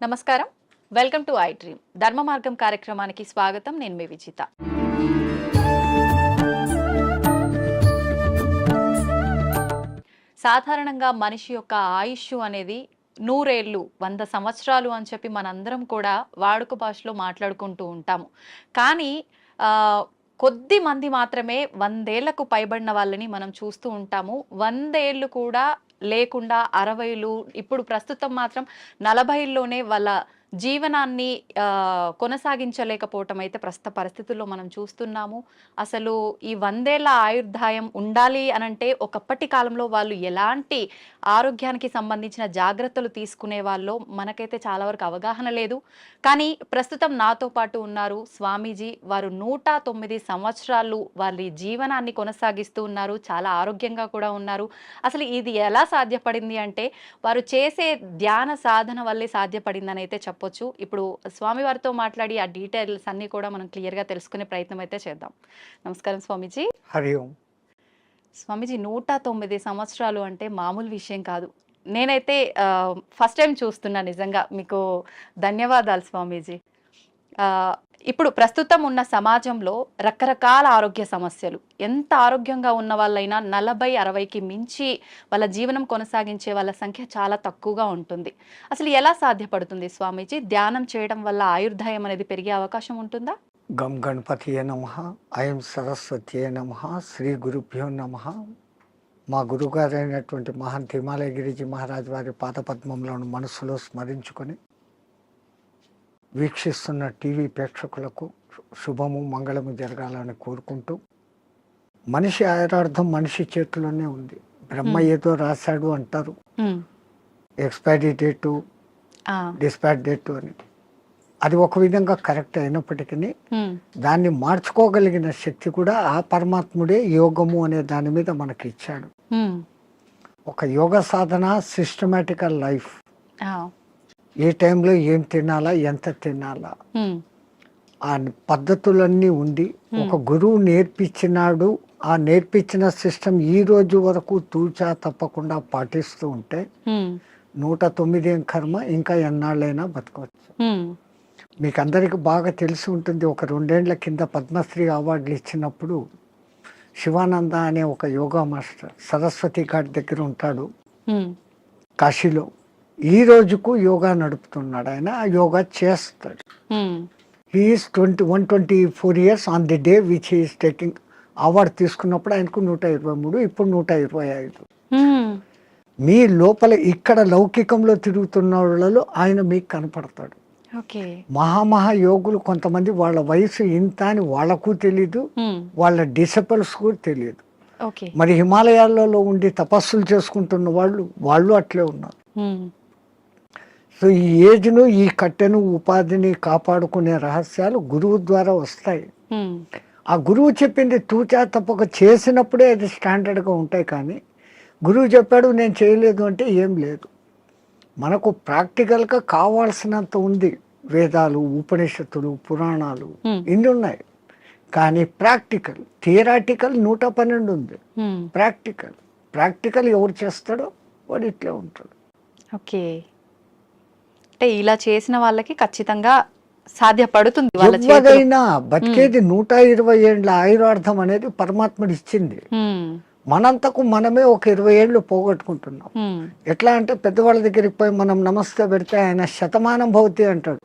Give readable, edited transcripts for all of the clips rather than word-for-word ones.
నమస్కారం. Welcome to I dream. ధర్మ మార్గం కార్యక్రమానికి స్వాగతం. నేను మీ విజిత. సాధారణంగా మనిషి యొక్క ఆయుష్ అనేది 100 ఏళ్ళు 100 సంవత్సరాలు అని చెప్పి మనందరం కూడా వాడుక భాషలో మాట్లాడుకుంటూ ఉంటాము. కానీ కొద్ది మంది మాత్రమే 100 ఏళ్లకు పైబడిన వాళ్ళని మనం చూస్తూ ఉంటాము. 100 ఏళ్ళు కూడా లేకుండా 60లు, ఇప్పుడు ప్రస్తుతం మాత్రం 40లోనే వాళ్ళ జీవనాన్ని కొనసాగించలేకపోవటం అయితే ప్రస్తుత పరిస్థితుల్లో మనం చూస్తున్నాము. అసలు ఈ 100 ఏళ్ల ఆయుర్దాయం ఉండాలి అనంటే ఒకప్పటి కాలంలో వాళ్ళు ఎలాంటి ఆరోగ్యానికి సంబంధించిన జాగ్రత్తలు తీసుకునే వాళ్ళో మనకైతే చాలా వరకు అవగాహన లేదు. కానీ ప్రస్తుతం నాతో పాటు ఉన్నారు స్వామీజీ. వారు 109 సంవత్సరాలు వారి జీవనాన్ని కొనసాగిస్తూ ఉన్నారు. చాలా ఆరోగ్యంగా కూడా ఉన్నారు. అసలు ఇది ఎలా సాధ్యపడింది అంటే వారు చేసే ధ్యాన సాధన వల్లే సాధ్యపడిందని అయితే చెప్పొచ్చు. ఇప్పుడు స్వామి వారితో మాట్లాడి ఆ డీటెయిల్స్ అన్ని కూడా మనం క్లియర్ గా తెలుసుకునే ప్రయత్నం అయితే చేద్దాం. నమస్కారం స్వామీజీ. హరి ఓం. స్వామీజీ 109 సంవత్సరాలు అంటే మామూలు విషయం కాదు. నేనైతే ఫస్ట్ టైం చూస్తున్నా. నిజంగా మీకు ధన్యవాదాలు స్వామీజీ. ఇప్పుడు ప్రస్తుతం ఉన్న సమాజంలో రకరకాల ఆరోగ్య సమస్యలు, ఎంత ఆరోగ్యంగా ఉన్న వాళ్ళైనా 40-60కి మించి వాళ్ళ జీవనం కొనసాగించే వాళ్ళ సంఖ్య చాలా తక్కువగా ఉంటుంది. అసలు ఎలా సాధ్యపడుతుంది స్వామీజీ? ధ్యానం చేయడం వల్ల ఆయుర్దాయం అనేది పెరిగే అవకాశం ఉంటుందా? గం గణపతియే నమః, ఐం సరస్వతియే నమః, శ్రీ గురుభ్యో నమః. మా గురుగారైనటువంటి మహంత్ హిమాలయ గిరిజీ మహారాజ్ వారి పాదపద్మంలోని మనసులో స్మరించుకొని వీక్షిస్తున్న టీవీ ప్రేక్షకులకు శుభము మంగళము జరగాలని కోరుకుంటూ, మనిషి ఆయురార్థం మనిషి చేతిలోనే ఉంది. బ్రహ్మ ఏదో రాశాడు అంటారు, ఎక్స్పైరీ డేటు, డిస్పాచ్ డేటు అని. అది ఒక విధంగా కరెక్ట్ అయినప్పటికీ దాన్ని మార్చుకోగలిగిన శక్తి కూడా ఆ పరమాత్ముడే యోగము అనే దాని మీద మనకి ఇచ్చాడు. ఒక యోగ సాధన, సిస్టమేటికల్ లైఫ్, ఏ టైంలో ఏం తినాలా, ఎంత తినాలా, ఆ పద్ధతులన్నీ ఉండి ఒక గురువు నేర్పించినాడు. ఆ నేర్పించిన సిస్టమ్ ఈ రోజు వరకు తూచా తప్పకుండా పాటిస్తూ ఉంటే 109 కర్మ ఇంకా ఎన్నాళ్ళైనా బతకవచ్చు. మీకు అందరికి బాగా తెలిసి ఉంటుంది, ఒక 2 ఏళ్ల కింద పద్మశ్రీ అవార్డులు ఇచ్చినప్పుడు శివానంద అనే ఒక యోగా మాస్టర్ సరస్వతి ఘాట్ దగ్గర ఉంటాడు కాశీలో. ఈ రోజుకు యోగా నడుపుతున్నాడు. ఆయన ఆ యోగా చేస్తాడు. He's 124 years on the day which he's taking award. తీసుకున్నప్పుడు ఆయనకు 123, ఇప్పుడు 125. మీ లోపల ఇక్కడ లౌకికంలో తిరుగుతున్న వాళ్ళలో ఆయన మీకు కనపడతాడు. మహామహా యోగులు కొంతమంది వాళ్ళ వయసు ఇంత అని వాళ్ళకు తెలీదు, వాళ్ళ డిసిపుల్స్ కూడా తెలియదు. మరి హిమాలయాలలో ఉండి తపస్సులు చేసుకుంటున్న వాళ్ళు అట్లే ఉన్నారు. సో ఈ ఏజ్ను, ఈ కట్టెను, ఉపాధిని కాపాడుకునే రహస్యాలు గురువు ద్వారా వస్తాయి. ఆ గురువు చెప్పింది తూచా తప్పక చేసినప్పుడే అది స్టాండర్డ్గా ఉంటాయి. కానీ గురువు చెప్పాడు నేను చేయలేదు అంటే ఏం లేదు. మనకు ప్రాక్టికల్గా కావాల్సినంత ఉంది. వేదాలు, ఉపనిషత్తులు, పురాణాలు ఇన్ని ఉన్నాయి. కానీ ప్రాక్టికల్, థియరాటికల్ 112 ఉంది. ప్రాక్టికల్ ఎవరు చేస్తాడో వాడు ఇట్లే ఉంటాడు. ఓకే, అంటే ఇలా చేసిన వాళ్ళకి ఖచ్చితంగా సాధ్యపడుతుంది. ఎవరైనా బతికేది 120 ఏళ్ళ ఆయురార్థం అనేది పరమాత్ముడు ఇచ్చింది. మనంతకు మనమే ఒక 20 ఏళ్ళు పోగొట్టుకుంటున్నాం. ఎట్లా అంటే పెద్దవాళ్ళ దగ్గరికి పోయి మనం నమస్తే పెడితే ఆయన శతమానం భవతి అంటాడు.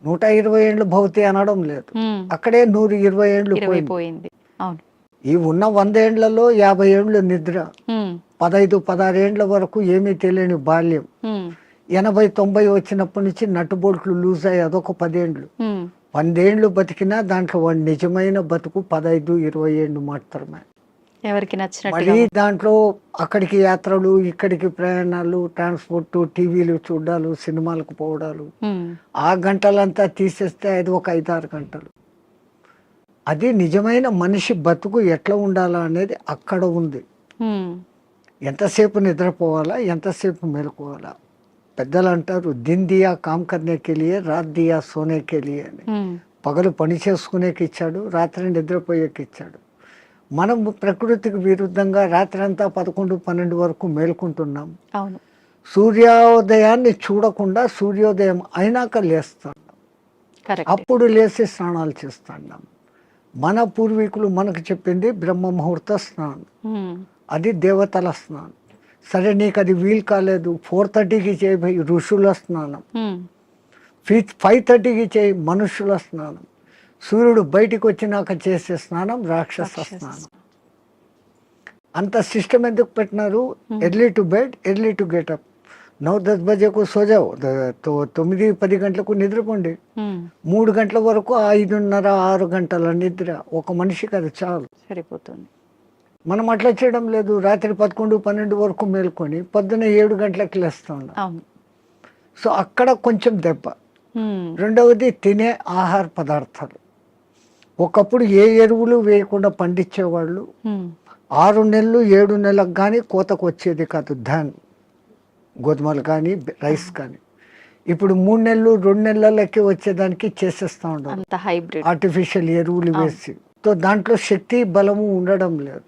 120 ఏళ్ళు భవతి అనడం లేదు. అక్కడే 120 ఏళ్ళు పోయింది. ఈ ఉన్న 100 ఏళ్లలో 50 ఏళ్ళు నిద్ర, 15-16 ఏళ్ల వరకు ఏమీ తెలియని బాల్యం, 80-90 వచ్చినప్పటి నుంచి నట్టుబోల్ట్లు లూజ్ అయ్యి అదొక 10 ఏళ్ళు. 100 ఏళ్ళు బతికినా దాంట్లో వాడి నిజమైన బతుకు 15-20 ఏళ్ళు మాత్రమే. ఎవరికి నచ్చినట్టు మళ్ళీ దాంట్లో అక్కడికి యాత్రలు, ఇక్కడికి ప్రయాణాలు, ట్రాన్స్పోర్ట్, టీవీలు చూడాలు, సినిమాలకు పోవడాలు, ఆ గంటలంతా తీసేస్తే అది ఒక 5-6 గంటలు. అది నిజమైన మనిషి బతుకు ఎట్లా ఉండాలా అనేది అక్కడ ఉంది. ఎంతసేపు నిద్రపోవాలా, ఎంతసేపు మేలుకోవాలా. పెద్దలు అంటారు దిన్ దియా కామ్ కర్నేకి లియే, రాత్ దియా సోనేకి లియే అని. పగలు పని చేసుకునేకి ఇచ్చాడు, రాత్రి నిద్రపోయేకి ఇచ్చాడు. మనం ప్రకృతికి విరుద్ధంగా రాత్రి అంతా 11-12 వరకు మేలుకుంటున్నాం. సూర్యోదయాన్ని చూడకుండా సూర్యోదయం అయినాక లేస్తాం, కరెక్ట్. అప్పుడు లేచి స్నానాలు చేస్తాం. మన పూర్వీకులు మనకు చెప్పింది బ్రహ్మ ముహూర్త స్నానం, అది దేవతల స్నానం. సరే నీకు అది వీలు కాలేదు, 4:30కి చేయి ఋషుల స్నానం, 5:30కి చేయి మనుషుల స్నానం, సూర్యుడు బయటికి వచ్చినాక చేసే స్నానం రాక్షస స్నానం. అంత సిస్టమ్ ఎందుకు పెట్టినారు? Early to bed, early to get up. 9-10 బజేకు సోజావు, 9-10 గంటలకు నిద్రపోండి. 3 గంటల వరకు 5:30-6 గంటల నిద్ర ఒక మనిషికి అది చాలు, సరిపోతుంది. మనం అట్లా చేయడం లేదు. రాత్రి 11-12 వరకు మేల్కొని పొద్దున్న 7 గంటలకు లేస్తా ఉన్నాం. సో అక్కడ కొంచెం దెబ్బ. రెండవది తినే ఆహార పదార్థాలు. ఒకప్పుడు ఏ ఎరువులు వేయకుండా పండించేవాళ్ళు. 6 నెలలు 7 నెలలకు కానీ కోతకు వచ్చేది కాదు ధాన్, గోధుమలు కానీ రైస్ కానీ. ఇప్పుడు 3 నెలలు 2 నెలలకి వచ్చేదానికి చేసేస్తా ఉండడం, ఆర్టిఫిషియల్ ఎరువులు వేసి. సో దాంట్లో శక్తి బలము ఉండడం లేదు.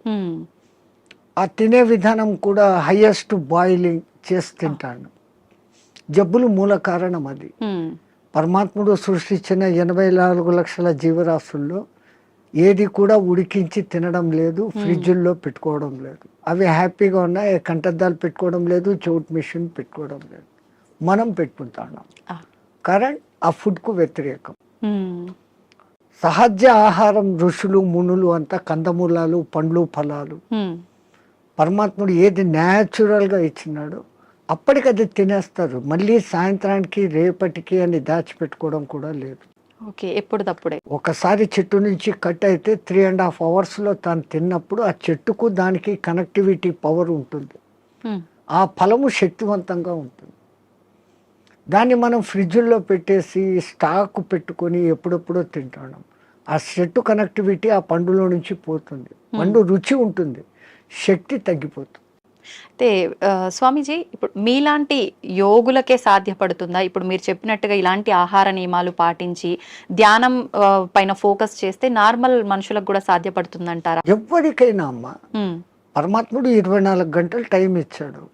ఆ తినే విధానం కూడా హైయెస్ట్ బాయిలింగ్ చేసి తింటాను. జబ్బులు మూల కారణం అది. పరమాత్ముడు సృష్టించిన 84 లక్షల జీవరాశుల్లో ఏది కూడా ఉడికించి తినడం లేదు, ఫ్రిడ్జుల్లో పెట్టుకోవడం లేదు. అవి హ్యాపీగా ఉన్నాయి, కంటద్దాలు పెట్టుకోవడం లేదు, చౌట్ మిషన్ పెట్టుకోవడం లేదు. మనం పెట్టుకుంటున్నాం. కరెంట్ ఆ ఫుడ్కు వ్యతిరేకం. సహజ ఆహారం ఋషులు మునులు అంతా కందమూలాలు, పండ్లు, ఫలాలు. పరమాత్ముడు ఏది న్యాచురల్గా ఇచ్చినాడో అప్పటికది తినేస్తారు. మళ్ళీ సాయంత్రానికి రేపటికి అని దాచిపెట్టుకోవడం కూడా లేదు. ఓకే, ఎప్పుడు తప్పుడే. ఒకసారి చెట్టు నుంచి కట్ అయితే 3.5 అవర్స్లో తాను తిన్నప్పుడు ఆ చెట్టుకు దానికి కనెక్టివిటీ పవర్ ఉంటుంది. ఆ ఫలము శక్తివంతంగా ఉంటుంది. దాన్ని మనం ఫ్రిడ్జ్లో పెట్టేసి స్టాక్ పెట్టుకొని ఎప్పుడెప్పుడో తింటున్నాం. ఆ చెట్టు కనెక్టివిటీ ఆ పండులో నుంచి పోతుంది. పండు రుచి ఉంటుంది, శక్తి తగ్గిపోతుంది. అయితే స్వామీజీ, ఇప్పుడు మీలాంటి యోగులకే సాధ్యపడుతుందా? ఇప్పుడు మీరు చెప్పినట్టుగా ఇలాంటి ఆహార నియమాలు పాటించి ధ్యానం పైన ఫోకస్ చేస్తే నార్మల్ మనుషులకు కూడా సాధ్యపడుతుందంటారా? ఎవరికైనా అమ్మ, పరమాత్ముడు 24 గంటలు టైం ఇచ్చాడు.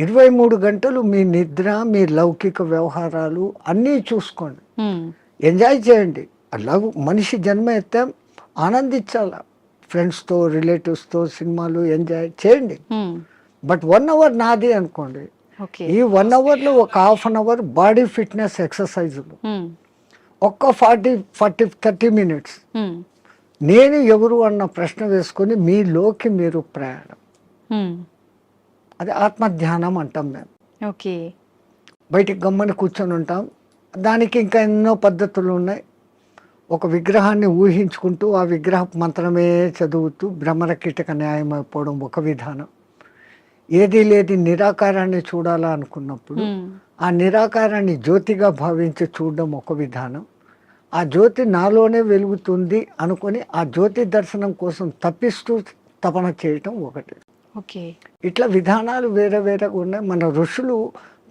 23 గంటలు మీ నిద్ర, మీ లౌకిక వ్యవహారాలు అన్నీ చూసుకోండి, ఎంజాయ్ చేయండి. మనిషి జన్మ ఎత్తాం, ఆనందించాల. ఫ్రెండ్స్తో, రిలేటివ్స్తో సినిమాలు ఎంజాయ్ చేయండి. బట్ 1 అవర్ నాది అనుకోండి. ఈ 1 అవర్లో ఒక half an hour body fitness ఎక్సర్సైజులు, ఒక్క 40-30 మినిట్స్ నేను ఎవరు అన్న ప్రశ్న వేసుకొని మీలోకి మీరు ప్రయాణం. అది ఆత్మధ్యానం అంటాం మేము. ఓకే, బయటికి గమ్మని కూర్చొని ఉంటాం. దానికి ఇంకా ఎన్నో పద్ధతులు ఉన్నాయి. ఒక విగ్రహాన్ని ఊహించుకుంటూ ఆ విగ్రహ మంత్రమే చదువుతూ భ్రమర కీటక న్యాయం అయిపోవడం ఒక విధానం. ఏది లేది నిరాకారాన్ని చూడాలా అనుకున్నప్పుడు ఆ నిరాకారాన్ని జ్యోతిగా భావించి చూడడం ఒక విధానం. ఆ జ్యోతి నాలోనే వెలుగుతుంది అనుకొని ఆ జ్యోతి దర్శనం కోసం తప్పిస్తూ తపన చేయటం ఒకటి. ఓకే, ఇట్లా విధానాలు వేరే వేరేగా ఉన్నాయి. మన ఋషులు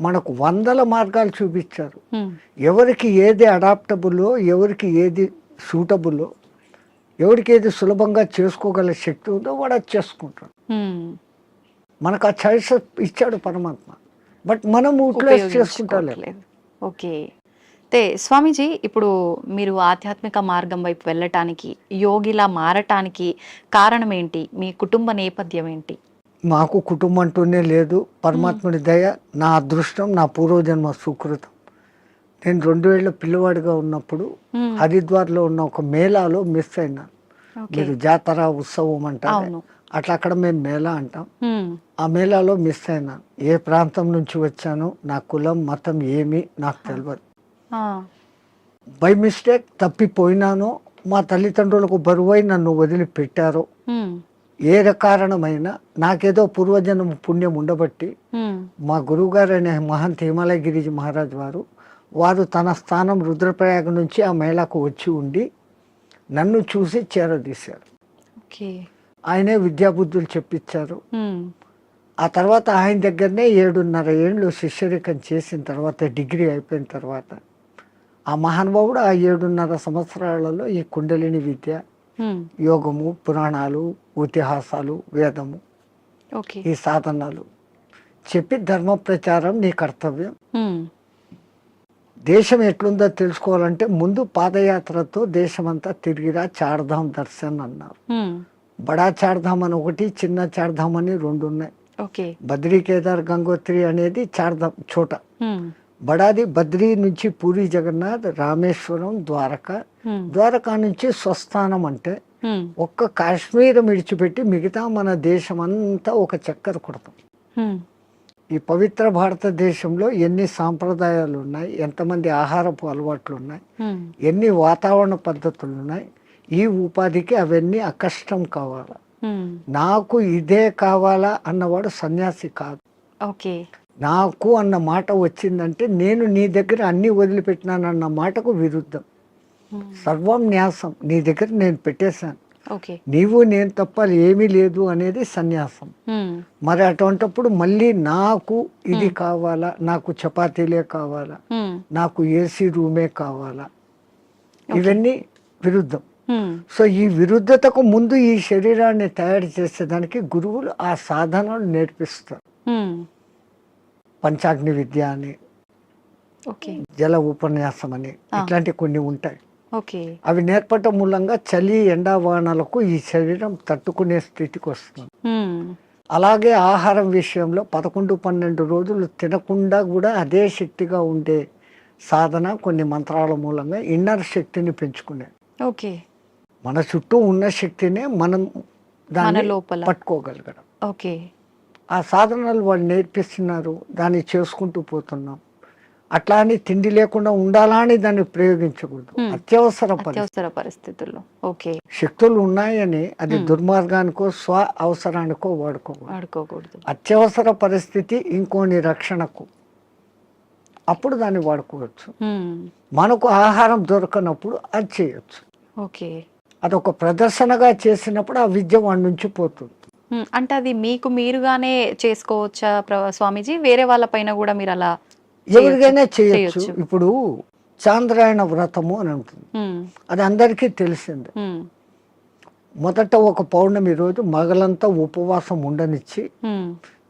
మనకు 100 మార్గాలు చూపించారు. ఎవరికి ఏది అడాప్టబుల్లో, ఎవరికి ఏది సూటబుల్లో, ఎవరికి ఏది సులభంగా చేసుకోగల శక్తి ఉందో వాడు అది చేసుకుంటాడు. మనకు ఆ చాయిస్ ఇచ్చాడు పరమాత్మ, బట్ మనం యూటిలైజ్ చేసుకుంటలేదు. ఓకే, అయితే స్వామీజీ, ఇప్పుడు మీరు ఆధ్యాత్మిక మార్గం వైపు వెళ్ళటానికి, యోగిలా మారటానికి కారణం ఏంటి? మీ కుటుంబ నేపథ్యం ఏంటి? మాకు కుటుంబం అంటూనే లేదు. పరమాత్ముడి దయ, నా అదృష్టం, నా పూర్వజన్మ సుకృతం. నేను 2000 పిల్లవాడిగా ఉన్నప్పుడు హరిద్వార్లో ఉన్న ఒక మేళాలో మిస్ అయినాను. మీరు జాతర ఉత్సవం అంటారు, అట్లా అక్కడ మేము మేళా అంటాం. ఆ మేళాలో మిస్ అయినాను. ఏ ప్రాంతం నుంచి వచ్చాను, నా కులం మతం ఏమి నాకు తెలియదు. బై మిస్టేక్ తప్పిపోయినానో, మా తల్లిదండ్రులకు బరువై నన్ను వదిలిపెట్టారో, ఏ కారణమైనా నాకేదో పూర్వజన్మ పుణ్యం ఉండబట్టి మా గురువు గారు అనే మహంత్ హిమాలయగిరి మహారాజ్ వారు తన స్థానం రుద్రప్రయాగ నుంచి ఆ మేళాకు వచ్చి ఉండి నన్ను చూసి చేరదీశారు. ఆయనే విద్యాబుద్ధులు చెప్పించారు. ఆ తర్వాత ఆయన దగ్గరనే 7.5 ఏళ్ళు శిష్యరికం చేసిన తర్వాత, డిగ్రీ అయిపోయిన తర్వాత ఆ మహానుభావుడు ఆ 7.5 సంవత్సరాలలో ఈ కుండలిని విద్య, యోగము, పురాణాలు, ఇతిహాసాలు, వేదము, ఈ సాధనలు చెప్పి ధర్మ ప్రచారం నీ కర్తవ్యం. ఉమ్, దేశం ఎట్లుందో తెలుసుకోవాలంటే ముందు పాదయాత్రతో దేశమంతా తిరిగిరా, చార్ధామ్ దర్శన్ అన్నారు. ఉమ్, బడా చార్ధామ్ అని ఒకటి, చిన్న చార్ధామ్ అని రెండు ఉన్నాయి. ఓకే. బద్రీ, కేదార్, గంగోత్రి అనేది చార్ధామ్ చోట. ఉమ్, బడాది బద్రీ నుంచి పూరి జగన్నాథ్, రామేశ్వరం, ద్వారకా. ఉమ్, ద్వారకా నుంచి స్వస్థానం అంటే ఉమ్, ఒక్క కాశ్మీర్ విడిచిపెట్టి మిగతా మన దేశం అంతా ఒక చక్కర కొడతాం. ఉమ్, ఈ పవిత్ర భారతదేశంలో ఎన్ని సాంప్రదాయాలు ఉన్నాయి, ఎంతమంది ఆహారపు అలవాట్లు ఉన్నాయి, ఉమ్, ఎన్ని వాతావరణ పద్ధతులు ఉన్నాయి. ఈ ఉపాధికి అవన్నీ అకష్టం కావాలా. ఉమ్, నాకు ఇదే కావాలా అన్నవాడు సన్యాసి కాదు. ఓకే. నాకు అన్న మాట వచ్చిందంటే నేను నీ దగ్గర అన్ని వదిలిపెట్టినానన్న మాటకు విరుద్ధం. ఉమ్, సర్వం న్యాసం, నీ దగ్గర నేను పెట్టేశాను, ఓకే. నీవు నేను తప్ప ఏమీ లేదు అనేది సన్యాసం. ఉమ్, మరి అటువంటిప్పుడు మళ్ళీ నాకు ఇది కావాలా, నాకు చపాతీలే కావాలా, ఉమ్, నాకు ఏసీ రూమే కావాలా, ఇవన్నీ విరుద్ధం. ఉమ్, సో ఈ విరుద్ధతకు ముందు ఈ శరీరాన్ని తయారు చేసేదానికి గురువులు ఆ సాధనలు నేర్పిస్తారు. ఉమ్, పంచాగ్ని విద్య అని, ఓకే. జల ఉపన్యాసం అని, ఇట్లాంటి కొన్ని ఉంటాయి. ఓకే. అవి నేర్పటం మూలంగా చలి ఎండావానలకు ఈ శరీరం తట్టుకునే స్థితికి వస్తుంది. ఉమ్, అలాగే ఆహారం విషయంలో 11-12 రోజులు తినకుండా కూడా అదే శక్తిగా ఉండే సాధన కొన్ని మంత్రాల మూలంగా ఇన్నర్ శక్తిని పెంచుకునే. ఓకే. మన చుట్టూ ఉన్న శక్తినే మనం మన దాన్ని లోపల. పట్టుకోగలగడం. ఓకే. ఆ సాధనలు వాళ్ళు నేర్పిస్తున్నారు, దాన్ని చేసుకుంటూ పోతున్నాం. అట్లా అని తిండి లేకుండా ఉండాలా అని దాన్ని ప్రయోగించకూడదు. అత్యవసర అత్యవసర పరిస్థితుల్లో. ఓకే. శక్తులు ఉన్నాయని అది దుర్మార్గానికో స్వ అవసరానికో వాడుకోకూడదు. అత్యవసర పరిస్థితి ఇంకోని రక్షణకు, అప్పుడు దాన్ని వాడుకోవచ్చు. ఉమ్, మనకు ఆహారం దొరకనప్పుడు అది చేయొచ్చు. ఓకే. అదొక ప్రదర్శనగా చేసినప్పుడు ఆ విద్య వాడి నుంచి పోతుంది. అంటే అది మీకు మీరుగానే చేసుకోవచ్చా స్వామీజీ? వేరే వాళ్ళ పైన కూడా మీరు అలా ఎవరికైనా చేయొచ్చు. ఇప్పుడు చాంద్రాయణ వ్రతము అని ఉంటుంది, అది అందరికీ తెలిసిందే. మొదట ఒక పౌర్ణమి రోజు మగలంతా ఉపవాసం ఉండనిచ్చి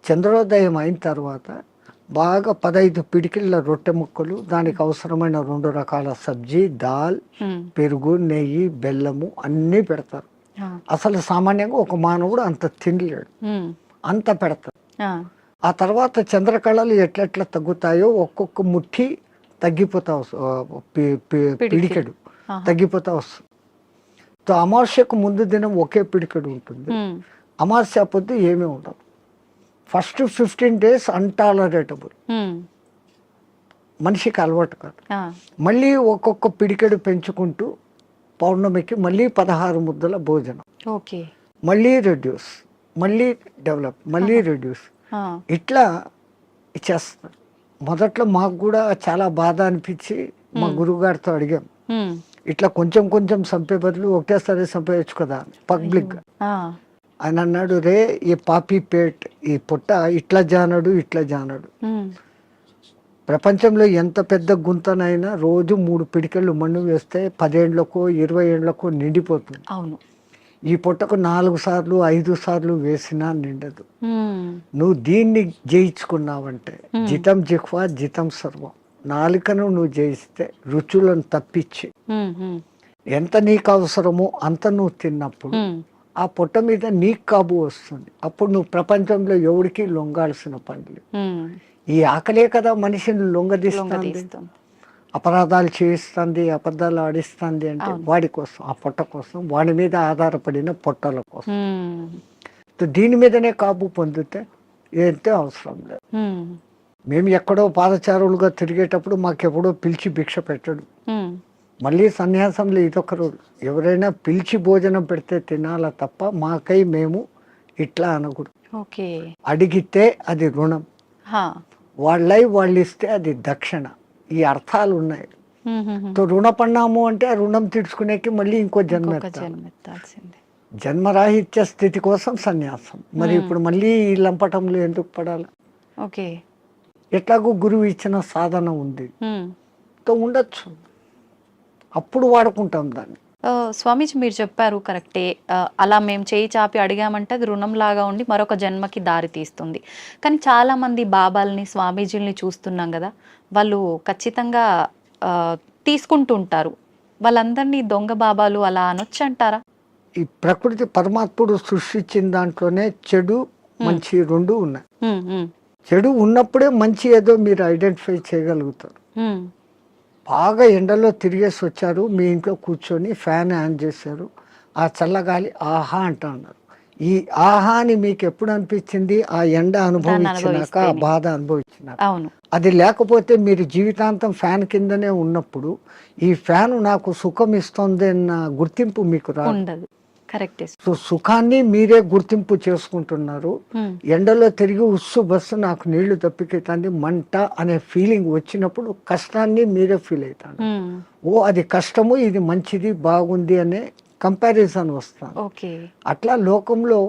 చంద్రోదయం అయిన తర్వాత బాగా 15 పిడికిళ్ళ రొట్టె ముక్కలు, దానికి అవసరమైన 2 రకాల సబ్జీ, దాల్, పెరుగు, నెయ్యి, బెల్లము అన్నీ పెడతారు. అసలు సామాన్యంగా ఒక మానవుడు అంత తినలేడు, అంత పెడతారు. ఆ తర్వాత చంద్రకళలు ఎట్లెట్లా తగ్గుతాయో ఒక్కొక్క ముఠి తగ్గిపోతా పిడికెడు తగ్గిపోతా వస్తుంది. అమావాస్యకు ముందు దినం ఒకే పిడికెడు ఉంటుంది, అమావాస్య పొద్దు ఏమీ ఉండదు. ఫస్ట్ 15 days అన్టాలరేటబుల్, మనిషికి అలవాటు కాదు. మళ్ళీ ఒక్కొక్క పిడికెడు పెంచుకుంటూ పౌర్ణమికి మళ్ళీ 16 ముద్దల భోజనం, మళ్ళీ రెడ్యూస్, మళ్ళీ డెవలప్, మళ్ళీ రెడ్యూస్, ఇట్లా చేస్తారు. మొదట్లో మాకు కూడా చాలా బాధ అనిపించి మా గురువు గారితో అడిగాం, ఇట్లా కొంచెం కొంచెం చంపే బదులు ఒకటేసారి చంపేయచ్చు కదా పబ్లిక్. ఆయన అన్నాడు, రే ఈ పాపీ పేట్, ఈ పొట్ట ఇట్లా జానడు ఇట్లా జానడు. ప్రపంచంలో ఎంత పెద్ద గుంతనైనా రోజు 3 పిడికెళ్ళు మన్ను వేస్తే 10 ఏళ్లకో 20 ఏళ్లకో నిండిపోతుంది. అవును. ఈ పొట్టకు 4 సార్లు 5 సార్లు వేసినా నిండదు. నువ్వు దీన్ని జయించుకున్నావంటే జితం జిహ్వా జితం సర్వం, నాలుకను నువ్వు జయిస్తే రుచులను తప్పించి ఎంత నీకు అవసరమో అంత నువ్వు తిన్నప్పుడు ఆ పొట్ట మీద నీకు కాబు వస్తుంది. అప్పుడు నువ్వు ప్రపంచంలో ఎవరికి లొంగాల్సిన పనులు. ఈ ఆకలే కదా మనిషిని లొంగదీస్తుంది, అపరాధాలు చేయిస్తుంది, అబద్ధాలు ఆడిస్తుంది. అంటే వాడి కోసం, ఆ పొట్ట కోసం, వాడి మీద ఆధారపడిన పొట్టల కోసం. దీని మీదనే కాబు పొందితే ఏంటే అవసరం లేదు. మేము ఎక్కడో పాదచారులుగా తిరిగేటప్పుడు మాకెప్పుడో పిలిచి భిక్ష పెట్టడు. మళ్ళీ సన్యాసంలో ఇదొక రోజు, ఎవరైనా పిలిచి భోజనం పెడితే తినాలా తప్ప మాకై మేము ఇట్లా అనకూడదు. అడిగితే అది రుణం, వాళ్ళై వాళ్ళు ఇస్తే అది దక్షిణ. ఈ అర్థాలు ఉన్నాయి. రుణపడినాము అంటే ఆ రుణం తీర్చుకునేకి మళ్ళీ ఇంకో జన్మ ఎత్తాల్సిందే. జన్మరాహిత్య స్థితి కోసం సన్యాసం. మరి ఇప్పుడు మళ్ళీ ఈ లంపటంలో ఎందుకు పడాలి? ఎట్లాగో గురువు ఇచ్చిన సాధన ఉంది, ఉండొచ్చు, అప్పుడు వాడుకుంటాం దాన్ని. స్వామీజీ మీరు చెప్పారు కరెక్టే. అలా మేము చేయి చాపి అడిగామంటే అది రుణంలాగా ఉండి మరొక జన్మకి దారి తీస్తుంది. కానీ చాలామంది బాబాల్ని, స్వామీజీలని చూస్తున్నాం గదా! వాళ్ళు ఖచ్చితంగా తీసుకుంటూ ఉంటారు. వాళ్ళందరినీ దొంగ బాబాలు అలా అనొచ్చంటారా? ఈ ప్రకృతి పరమాత్ముడు సృష్టించిన దాంట్లోనే చెడు మంచి రెండు ఉన్నాయి. హ్మ్. హ్మ్. చెడు ఉన్నప్పుడే మంచి ఏదో మీరు ఐడెంటిఫై చేయగలుగుతారు. హ్మ్. బాగా ఎండలో తిరిగేసి వచ్చారు, మీ ఇంట్లో కూర్చొని ఫ్యాన్ ఆన్ చేశారు, ఆ చల్లగాలి ఆహా అంటున్నారు. ఈ ఆహా అని మీకు ఎప్పుడు అనిపించింది? ఆ ఎండ అనుభవించినాక, ఆ అనుభవిస్తేనే. బాధ అనుభవించినాక. అవును. అది లేకపోతే మీరు జీవితాంతం ఫ్యాన్ కిందనే ఉన్నప్పుడు ఈ ఫ్యాన్ నాకు సుఖం ఇస్తుంది అన్న గుర్తింపు మీకు రాదు. ఉండదు. కరెక్టే. సో సుఖాన్ని మీరే గుర్తింపు చేసుకుంటున్నారు. హ్మ్. ఎండలో తిరిగి ఉస్సు బస్సు నాకు నీళ్లు తప్పికెత్తంది మంట అనే ఫీలింగ్ వచ్చినప్పుడు కష్టాన్ని మీరే ఫీల్ అవుతారు. హ్మ్. ఓ అది కష్టము, ఇది మంచిది బాగుంది అనే కంపారిజన్ వస్తాను. ఓకే. అట్లా లోకంలో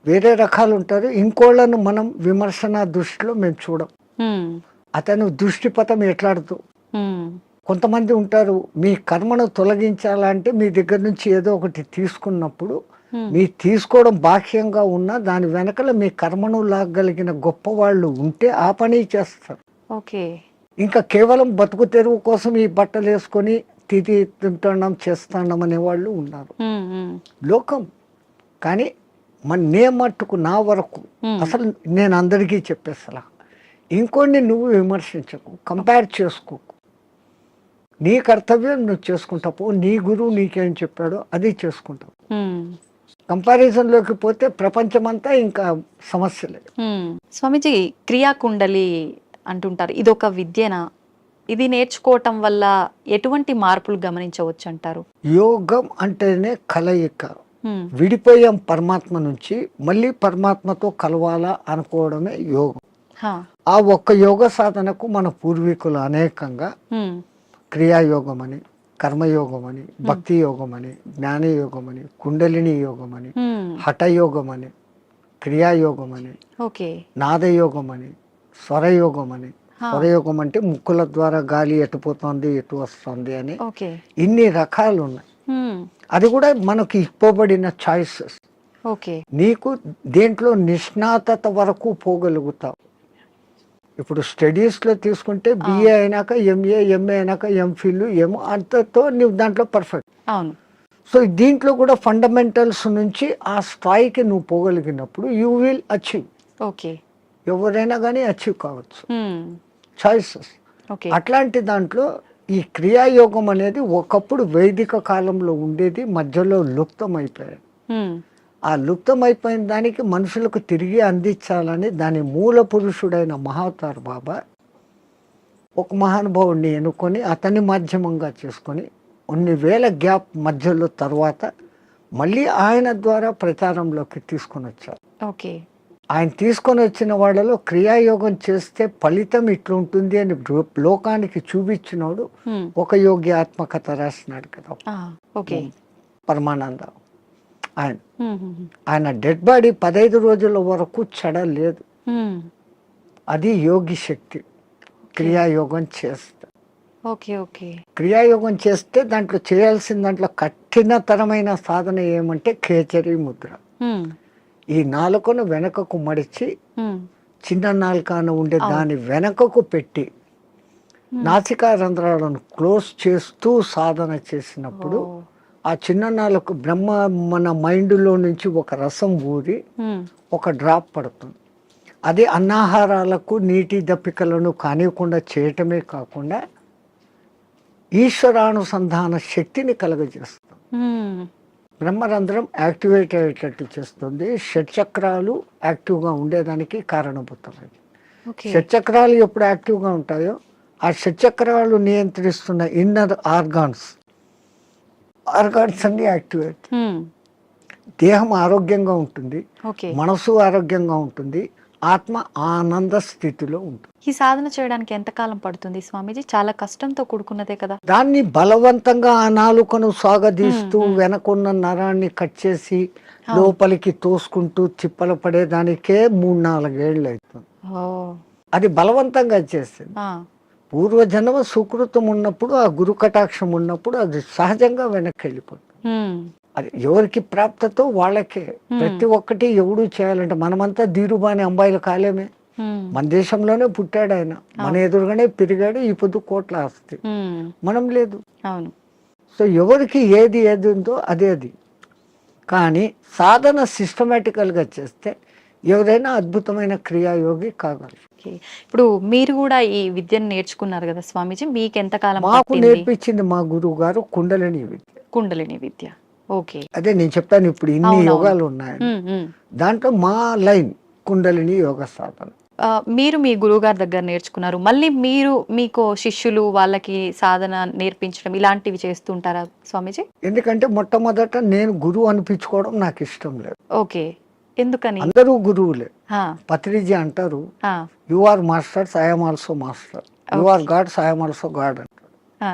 వేరే రకాలు ఉంటారు. ఇంకోళ్ళను మనం విమర్శన దృష్టిలో మేము చూడం. హ్మ్. అతను దృష్టిపథం ఎట్లాడుతూ హ్మ్. కొంతమంది ఉంటారు, మీ కర్మను తొలగించాలంటే మీ దగ్గర నుంచి ఏదో ఒకటి తీసుకున్నప్పుడు హ్మ్. మీ తీసుకోవడం బాహ్యంగా ఉన్నా దాని వెనకల మీ కర్మను లాగలిగిన గొప్ప వాళ్ళు ఉంటే ఆ పని చేస్తారు. ఓకే. ఇంకా కేవలం బతుకు తెరువు కోసం ఈ బట్టలు వేసుకొని తింటున్నాం చేస్తున్నాం అనేవాళ్ళు ఉన్నారు. హ్మ్. హ్మ్. లోకం కానీ నే మట్టుకు నా వరకు హ్మ్. అసలు నేను అందరికీ చెప్పేసలా ఇంకోని నువ్వు విమర్శించకు, కంపేర్ చేసుకోకు. నీ కర్తవ్యం నువ్వు చేసుకుంటావు, నీ గురువు నీకేం చెప్పాడో అది చేసుకుంటావు. హ్మ్. కంపారిజన్లోకి పోతే ప్రపంచమంతా ఇంకా సమస్యలే. హ్మ్. స్వామీజీ క్రియాకుండలి అంటుంటారు. ఇదొక విద్యనా? ఇది నేర్చుకోవటం వల్ల ఎటువంటి మార్పులు గమనించవచ్చు అంటారు? యోగం అంటేనే కలయిక. హ్మ్. విడిపోయాం పరమాత్మ నుంచి, మళ్ళీ పరమాత్మతో కలవాలా అనుకోవడమే యోగం. హా. ఆ ఒక్క యోగ సాధనకు మన పూర్వీకులు అనేకంగా హ్మ్. క్రియాయోగం అని, కర్మయోగం అని, భక్తి యోగం అని, జ్ఞానయోగం అని, కుండలిని యోగం అని, హ్మ్. హఠయోగం అని, క్రియాయోగం అని, ఓకే. నాదయోగం అని, స్వరయోగం అని. హా. స్వరయోగం అంటే ముక్కుల ద్వారా గాలి ఎటు పోతుంది ఎటు వస్తుంది అని ఓకే. ఇన్ని రకాలు ఉన్నాయి. హ్మ్. అది కూడా మనకి ఇవ్వబడిన చాయిసెస్. ఓకే. నీకు దేంట్లో నిష్ణాతత వరకు పోగలుగుతావు. ఇప్పుడు స్టడీస్లో తీసుకుంటే బిఏ అయినాక ఎంఏ, ఎంఏ అయినాక ఎంఫిల్, ఏమో అంతతో నువ్వు దాంట్లో పర్ఫెక్ట్. అవును. సో దీంట్లో కూడా ఫండమెంటల్స్ నుంచి ఆ స్థాయికి నువ్వు పోగలిగినప్పుడు యూ విల్ అచీవ్. ఓకే. ఎవరైనా కానీ అచీవ్ కావచ్చు. హ్మ్. చాయిసెస్. ఓకే. అట్లాంటి దాంట్లో ఈ క్రియాయోగం అనేది ఒకప్పుడు వైదిక కాలంలో ఉండేది, మధ్యలో లుప్తమైపోయాయి. హ్మ్. ఆ లుప్తమైపోయిన దానికి మనుషులకు తిరిగి అందించాలని దాని మూల పురుషుడైన మహావతార్ బాబా ఒక మహానుభావుడిని ఎన్నుకొని అతన్ని మాధ్యమంగా చేసుకొని కొన్ని వేల గ్యాప్ మధ్యలో తర్వాత మళ్ళీ ఆయన ద్వారా ప్రచారంలోకి తీసుకొని వచ్చారు. ఓకే. ఆయన తీసుకొని వచ్చిన వాళ్ళలో క్రియాయోగం చేస్తే ఫలితం ఇట్లుంటుంది అని లోకానికి చూపించినోడు హ్మ్. ఒక యోగి ఆత్మకథ రాసినాడు కదా, ఓకే. పరమానంద. ఆయన హ్మ్. హ్మ్. ఆయన డెడ్ బాడీ 15 రోజుల వరకు చెడలేదు. హ్మ్. అది యోగి శక్తి. క్రియాయోగం చేస్తే, ఓకే. ఓకే. క్రియాయోగం చేస్తే దాంట్లో చేయాల్సిన దాంట్లో కఠినతరమైన సాధన ఏమంటే ఖేచరీ ముద్ర. హ్మ్. ఈ నాలుకను వెనకకు మడిచి హ్మ్. చిన్న నాలుకను ఉండే దాని వెనకకు పెట్టి నాసికా రంధ్రాలను క్లోజ్ చేస్తూ సాధన చేసినప్పుడు ఆ చిన్న నాలుక బ్రహ్మ మన మైండ్లో నుంచి ఒక రసం ఊరి ఒక డ్రాప్ పడుతుంది. అది అన్నాహారాలకు నీటి దప్పికలను కానివ్వకుండా చేయటమే కాకుండా ఈశ్వరానుసంధాన శక్తిని కలుగజేస్తుంది. బ్రహ్మరంధ్రం యాక్టివేట్ అయ్యేటట్టు చేస్తుంది. షట్చక్రాలు యాక్టివ్గా ఉండేదానికి కారణభూతమైంది. షట్చక్రాలు ఎప్పుడు యాక్టివ్గా ఉంటాయో ఆ షట్చక్రాలు నియంత్రిస్తున్న ఇన్నర్ ఆర్గాన్స్ అన్ని యాక్టివేట్. దేహం ఆరోగ్యంగా ఉంటుంది, మనసు ఆరోగ్యంగా ఉంటుంది, ఆత్మ ఆనంద స్థితిలో ఉంటుంది. ఈ సాధన చేయడానికి ఎంత కాలం పడుతుంది స్వామీజీ? చాలా కష్టంతో కూడుకున్నదే కదా. దాన్ని బలవంతంగా ఆ నాలుకను సాగదీస్తూ వెనకున్న నరాన్ని కట్ చేసి లోపలికి తోసుకుంటూ తిప్పలు పడేదానికే 3-4 ఏళ్ళు అవుతుంది. అది బలవంతంగా చేసింది. పూర్వజన్మ సుకృతం ఉన్నప్పుడు, ఆ గురు కటాక్షం ఉన్నప్పుడు అది సహజంగా వెనక్కి వెళ్ళిపోతుంది. ఉమ్, అది ఎవరికి ప్రాప్తతో వాళ్ళకే. ప్రతి ఒక్కటి ఎవడు చేయాలంటే మనమంతా ధీరుబాని అంబాయిలు కాలేమే. ఉమ్, మన దేశంలోనే పుట్టాడు ఆయన, మన ఎదురుగానే పెరిగాడు, ఈ పొద్దు కోట్ల ఆస్తి. ఉమ్, మనం లేదు. అవును. సో ఎవరికి ఏది ఏది ఉందో అదే అది. కానీ సాధన సిస్టమేటికల్గా చేస్తే ఎవరైనా అద్భుతమైన క్రియాయోగి కాగలరు. ఓకే. ఇప్పుడు మీరు కూడా ఈ విద్యను నేర్చుకున్నారు కదా స్వామీజీ, మీకు ఎంతకాలం మాకు పట్టింది నేర్పించింది మా గురువు గారు కుండలిని విద్య. కుండలిని విద్య? ఓకే. అదే నేను చెప్తాను, ఇప్పుడు ఇన్ని అవునవును. యోగాలు ఉన్నాయి, ఉమ్, ఉమ్. దాంట్లో మా లైన్ కుండలిని యోగ సాధన. మీరు మీ గురువుగారి దగ్గర నేర్చుకున్నారు, మళ్ళీ మీరు మీకు శిష్యులు వాళ్ళకి సాధన నేర్పించడం ఇలాంటివి చేస్తుంటారా స్వామీజీ? ఎందుకంటే మొట్టమొదట నేను గురువు అనిపించుకోవడం నాకు ఇష్టం లేదు. ఓకే. ఎందుకని? అందరూ గురువులే. ఆ, పత్రిజీ అంటారు, ఆ, you are masters, I'm also master, you are gods, I'm also god అంటారు. ఆ,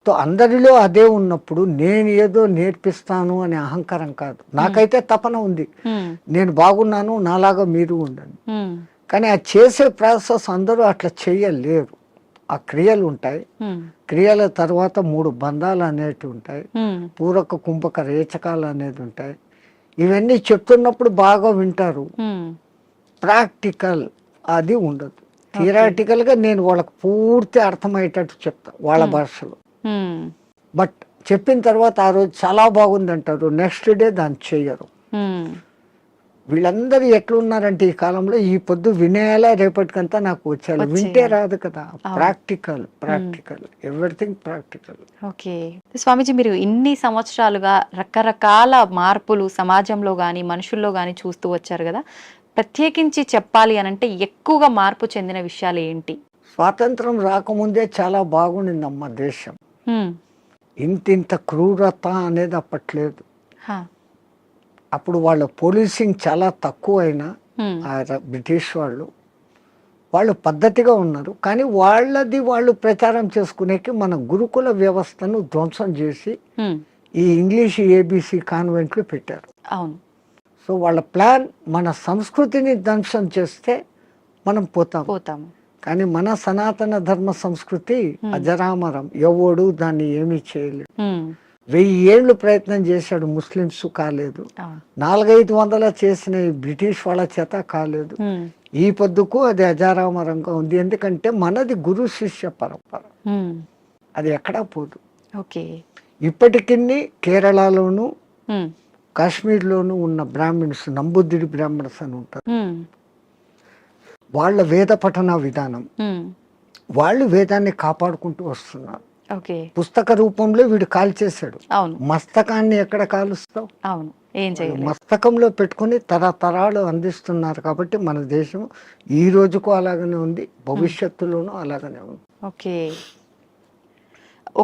సో అందరిలో అదే ఉన్నప్పుడు నేను ఏదో నేర్పిస్తాను అనే అహంకారం కాదు. నాకైతే తపన ఉంది, ఉమ్, నేను బాగున్నాను, నాలాగా మీరు ఉండండి. ఉమ్, కానీ ఆ చేసే ప్రాసెస్ అందరూ అట్లా చేయలేరు. ఆ క్రియలు ఉంటాయి, ఉమ్, క్రియల తర్వాత 3 బంధాలు అనేటివి ఉంటాయి, ఉమ్, పూరక కుంభక రేచకాలు అనేది ఉంటాయి. ఇవన్నీ చెప్తున్నప్పుడు బాగా వింటారు, ఉమ్, ప్రాక్టికల్ అది ఉండదు. థియరాటికల్గా నేను వాళ్ళకి పూర్తి అర్థమయ్యేటట్టు చెప్తా వాళ్ళ భాషలో. ఉమ్, బట్ చెప్పిన తర్వాత ఆ రోజు చాలా బాగుంది అంటారు, నెక్స్ట్ డే దాన్ని చెయ్యరు. ఉమ్, వీళ్ళందరూ ఎట్లున్నారంటే ఈ కాలంలో ఈ పొద్దు వినేయాలా, రేపటికంతా నాకు వచ్చేయాలి. వింటే రాదు కదా. Practical, practical, everything practical. Okay. Swamiji, మీరు ఇన్ని సంవత్సరాలుగా రకరకాల మార్పులు సమాజంలో కానీ మనుషుల్లో కానీ చూస్తూ వచ్చారు కదా, ప్రత్యేకించి చెప్పాలి అని అంటే ఎక్కువగా మార్పు చెందిన విషయాలు ఏంటి? స్వాతంత్రం రాకముందే చాలా బాగుండిందమ్మ దేశం. ఉమ్, ఇంత క్రూరత అనేది అప్పట్లేదు. హా, అప్పుడు వాళ్ళ పోలీసింగ్ చాలా తక్కువ అయినా ఉమ్, బ్రిటిష్ వాళ్ళు పద్ధతిగా ఉన్నారు. కానీ వాళ్ళది వాళ్ళు ప్రచారం చేసుకునేకి మన గురుకుల వ్యవస్థను ధ్వంసం చేసి ఉమ్, ఈ ఇంగ్లీష్ ఏబిసి కాన్వెంట్లు పెట్టారు. అవును. సో వాళ్ళ ప్లాన్ మన సంస్కృతిని ధ్వంసం చేస్తే మనం పోతాము. కానీ మన సనాతన ధర్మ సంస్కృతి అజరామరం, ఎవడు దాన్ని ఏమీ చేయలేదు. ఉమ్, 1000 ఏళ్ళు ప్రయత్నం చేశాడు, ముస్లిమ్స్ కాలేదు. అవును. 400-500 చేసిన ఈ బ్రిటిష్ వాళ్ళ చేత కాలేదు. ఉమ్, ఈ పొద్దుకు అది అజారామరంగా ఉంది. ఎందుకంటే మనది గురు శిష్య పరంపర, ఉమ్, అది ఎక్కడా పోదు. ఓకే. ఇప్పటికీ కేరళలోను ఉమ్, కాశ్మీర్లోను ఉన్న బ్రాహ్మిన్స్, నంబుద్దిడి బ్రాహ్మణ్స్ అని ఉంటారు. ఉమ్, వాళ్ళ వేద పఠన విధానం, ఉమ్, వాళ్ళు వేదాన్ని కాపాడుకుంటూ వస్తున్నారు. ఓకే. పుస్తక రూపంలో వీడు కాల్చేశాడు, అవును, మస్తకాన్ని ఎక్కడ కాలుస్తావు? అవును, ఏం చేయలేదు. మస్తకంలో పెట్టుకుని తరతరాలు అందిస్తున్నారు. కాబట్టి మన దేశం ఈ రోజుకు అలాగనే ఉంది, భవిష్యత్తులోనూ అలాగనే ఉంది. ఓకే.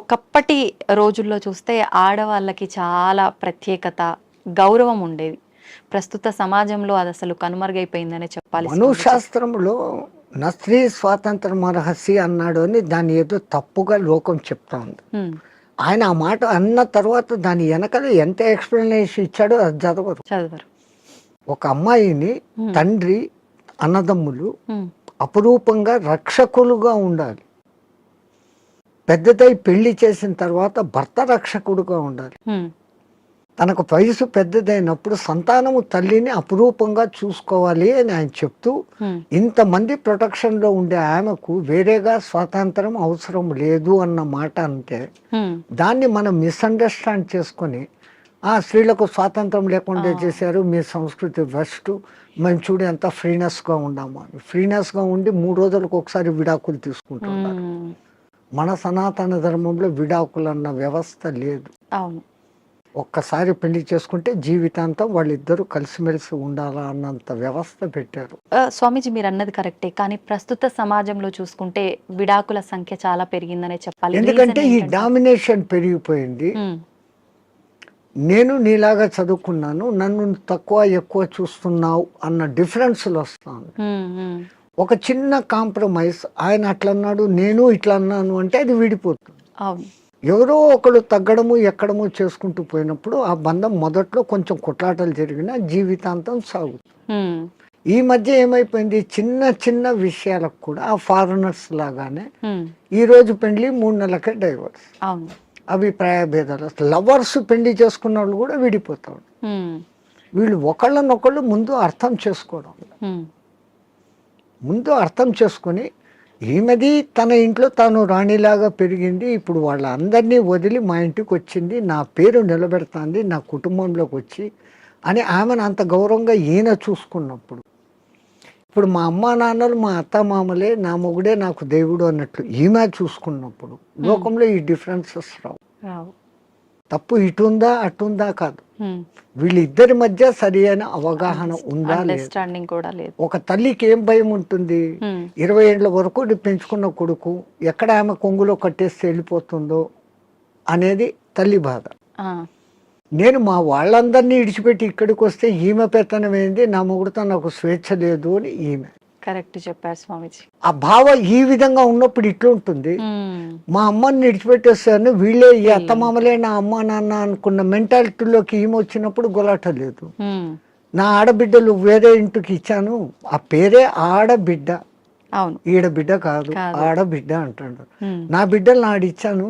ఒకప్పటి రోజుల్లో చూస్తే ఆడవాళ్ళకి చాలా ప్రత్యేకత, గౌరవం ఉండేది. ప్రస్తుత సమాజంలో అది అసలు కనుమరుగైపోయిందనే చెప్పాలి. మనుశాస్త్రంలో నా స్త్రీ స్వాతంత్రం అర్హసి అన్నాడు అని దాన్ని ఏదో తప్పుగా లోకం చెప్తా ఉంది. ఉమ్, ఆయన ఆ మాట అన్న తర్వాత దాని వెనకాల ఎంత ఎక్స్ప్లెనేషన్ ఇచ్చాడో అది చదవరు. ఒక అమ్మాయిని తండ్రి, అన్నదమ్ములు ఉమ్, అపురూపంగా రక్షకులుగా ఉండాలి. పెద్దదై పెళ్లి చేసిన తర్వాత భర్త రక్షకుడుగా ఉండాలి. ఉమ్, తనకు వయసు పెద్దదైనప్పుడు సంతానము తల్లిని అపురూపంగా చూసుకోవాలి అని ఆయన చెప్తూ, ఉమ్, ఇంతమంది ప్రొటెక్షన్లో ఉండే ఆమెకు వేరేగా స్వాతంత్రం అవసరం లేదు అన్న మాట అంటే ఉమ్, దాన్ని మనం మిస్అండర్స్టాండ్ చేసుకొని ఆ స్త్రీలకు స్వాతంత్రం లేకుండా చేశారు, మీ సంస్కృతి ఫస్ట్, మేము చూడు ఎంత ఫ్రీనెస్గా ఉన్నాము అని. ఫ్రీనెస్గా ఉండి 3 రోజులకు ఒకసారి విడాకులు తీసుకుంటున్నారు. ఉమ్, మన సనాతన ధర్మంలో విడాకులు అన్న వ్యవస్థ లేదు. అవును. ఒక్కసారి పెళ్లి చేసుకుంటే జీవితాంతం వాళ్ళిద్దరూ కలిసిమెలిసి ఉండాలా అన్నంత వ్యవస్థ పెట్టారు. స్వామీజీ, మీరు అన్నది కరెక్టే, కానీ ప్రస్తుత సమాజంలో చూసుకుంటే విడాకుల సంఖ్య చాలా పెరిగిందనే చెప్పాలి. ఎందుకంటే ఈ డామినేషన్ పెరిగిపోయింది. ఉమ్, నేను నీలాగా చదువుకున్నాను, నన్ను తక్కువ ఎక్కువ చూస్తున్నావు అన్న డిఫరెన్స్లు వస్తాను. ఉమ్, ఉమ్, ఒక చిన్న కాంప్రమైజ్, ఆయన అట్లా అన్నాడు నేను ఇట్లా అన్నాను అంటే అది విడిపోతుంది. అవును. ఎవరో ఒకడు తగ్గడము ఎక్కడము చేసుకుంటూ పోయినప్పుడు ఆ బంధం మొదట్లో కొంచెం కొట్లాటలు జరిగినా జీవితాంతం సాగుతుంది. ఉమ్, ఈ మధ్య ఏమైపోయింది, చిన్న చిన్న విషయాలకు కూడా ఆ ఫారినర్స్ లాగానే ఈ రోజు పెళ్లి 3 నెలలకే డైవర్స్. అవును. అభిప్రాయ భేదాలు, లవర్స్ పెళ్లి చేసుకున్న వాళ్ళు కూడా విడిపోతారు. వీళ్ళు ఒకళ్ళనొకళ్ళు ముందు అర్థం చేసుకోవడం, ముందు అర్థం చేసుకొని ఈమెది తన ఇంట్లో తాను రాణిలాగా పెరిగింది, ఇప్పుడు వాళ్ళందరినీ వదిలి మా ఇంటికి వచ్చింది, నా పేరు నిలబెడుతుంది నా కుటుంబంలోకి వచ్చి అని ఆమెను అంత గౌరవంగా ఈయన చూసుకున్నప్పుడు, ఇప్పుడు మా అమ్మా నాన్నలు మా అత్తమామలే నా మొగుడే నాకు దేవుడు అన్నట్లు ఈమె చూసుకున్నప్పుడు లోకంలో ఈ డిఫరెన్సెస్ రావు. తప్పు ఇటుందా అటుందా కాదు, వీళ్ళిద్దరి మధ్య సరి అయిన అవగాహన ఉందా లేదు. ఒక తల్లికి ఏం భయం ఉంటుంది, 20 ఏళ్ల వరకు పెంచుకున్న కొడుకు ఎక్కడ ఆమె కొంగులో కట్టేసి వెళ్ళిపోతుందో అనేది తల్లి బాధ. నేను మా వాళ్ళందరినీ ఇడిచిపెట్టి ఇక్కడికి వస్తే ఈమె పెత్తనం ఏంది, నా మొగుడుతో నాకు స్వేచ్ఛ లేదు అని ఈమె. కరెక్ట్ చెప్పారు స్వామిజీ. ఆ భావ ఈ విధంగా ఉన్నప్పుడు ఇట్లుంటుంది. మా అమ్మని విడిచిపెట్టేస్తాను, వీళ్ళే ఈ అత్తమామలే నా అమ్మ నాన్న అనుకున్న మెంటాలిటీలోకి ఈమె వచ్చినప్పుడు గొలాట లేదు. నా ఆడబిడ్డలు వేరే ఇంటికి ఇచ్చాను, ఆ పేరే ఆడబిడ్డ, అవును ఈడ బిడ్డ కాదు ఆడబిడ్డ అంటాడు. నా బిడ్డలు నాడిచ్చాను,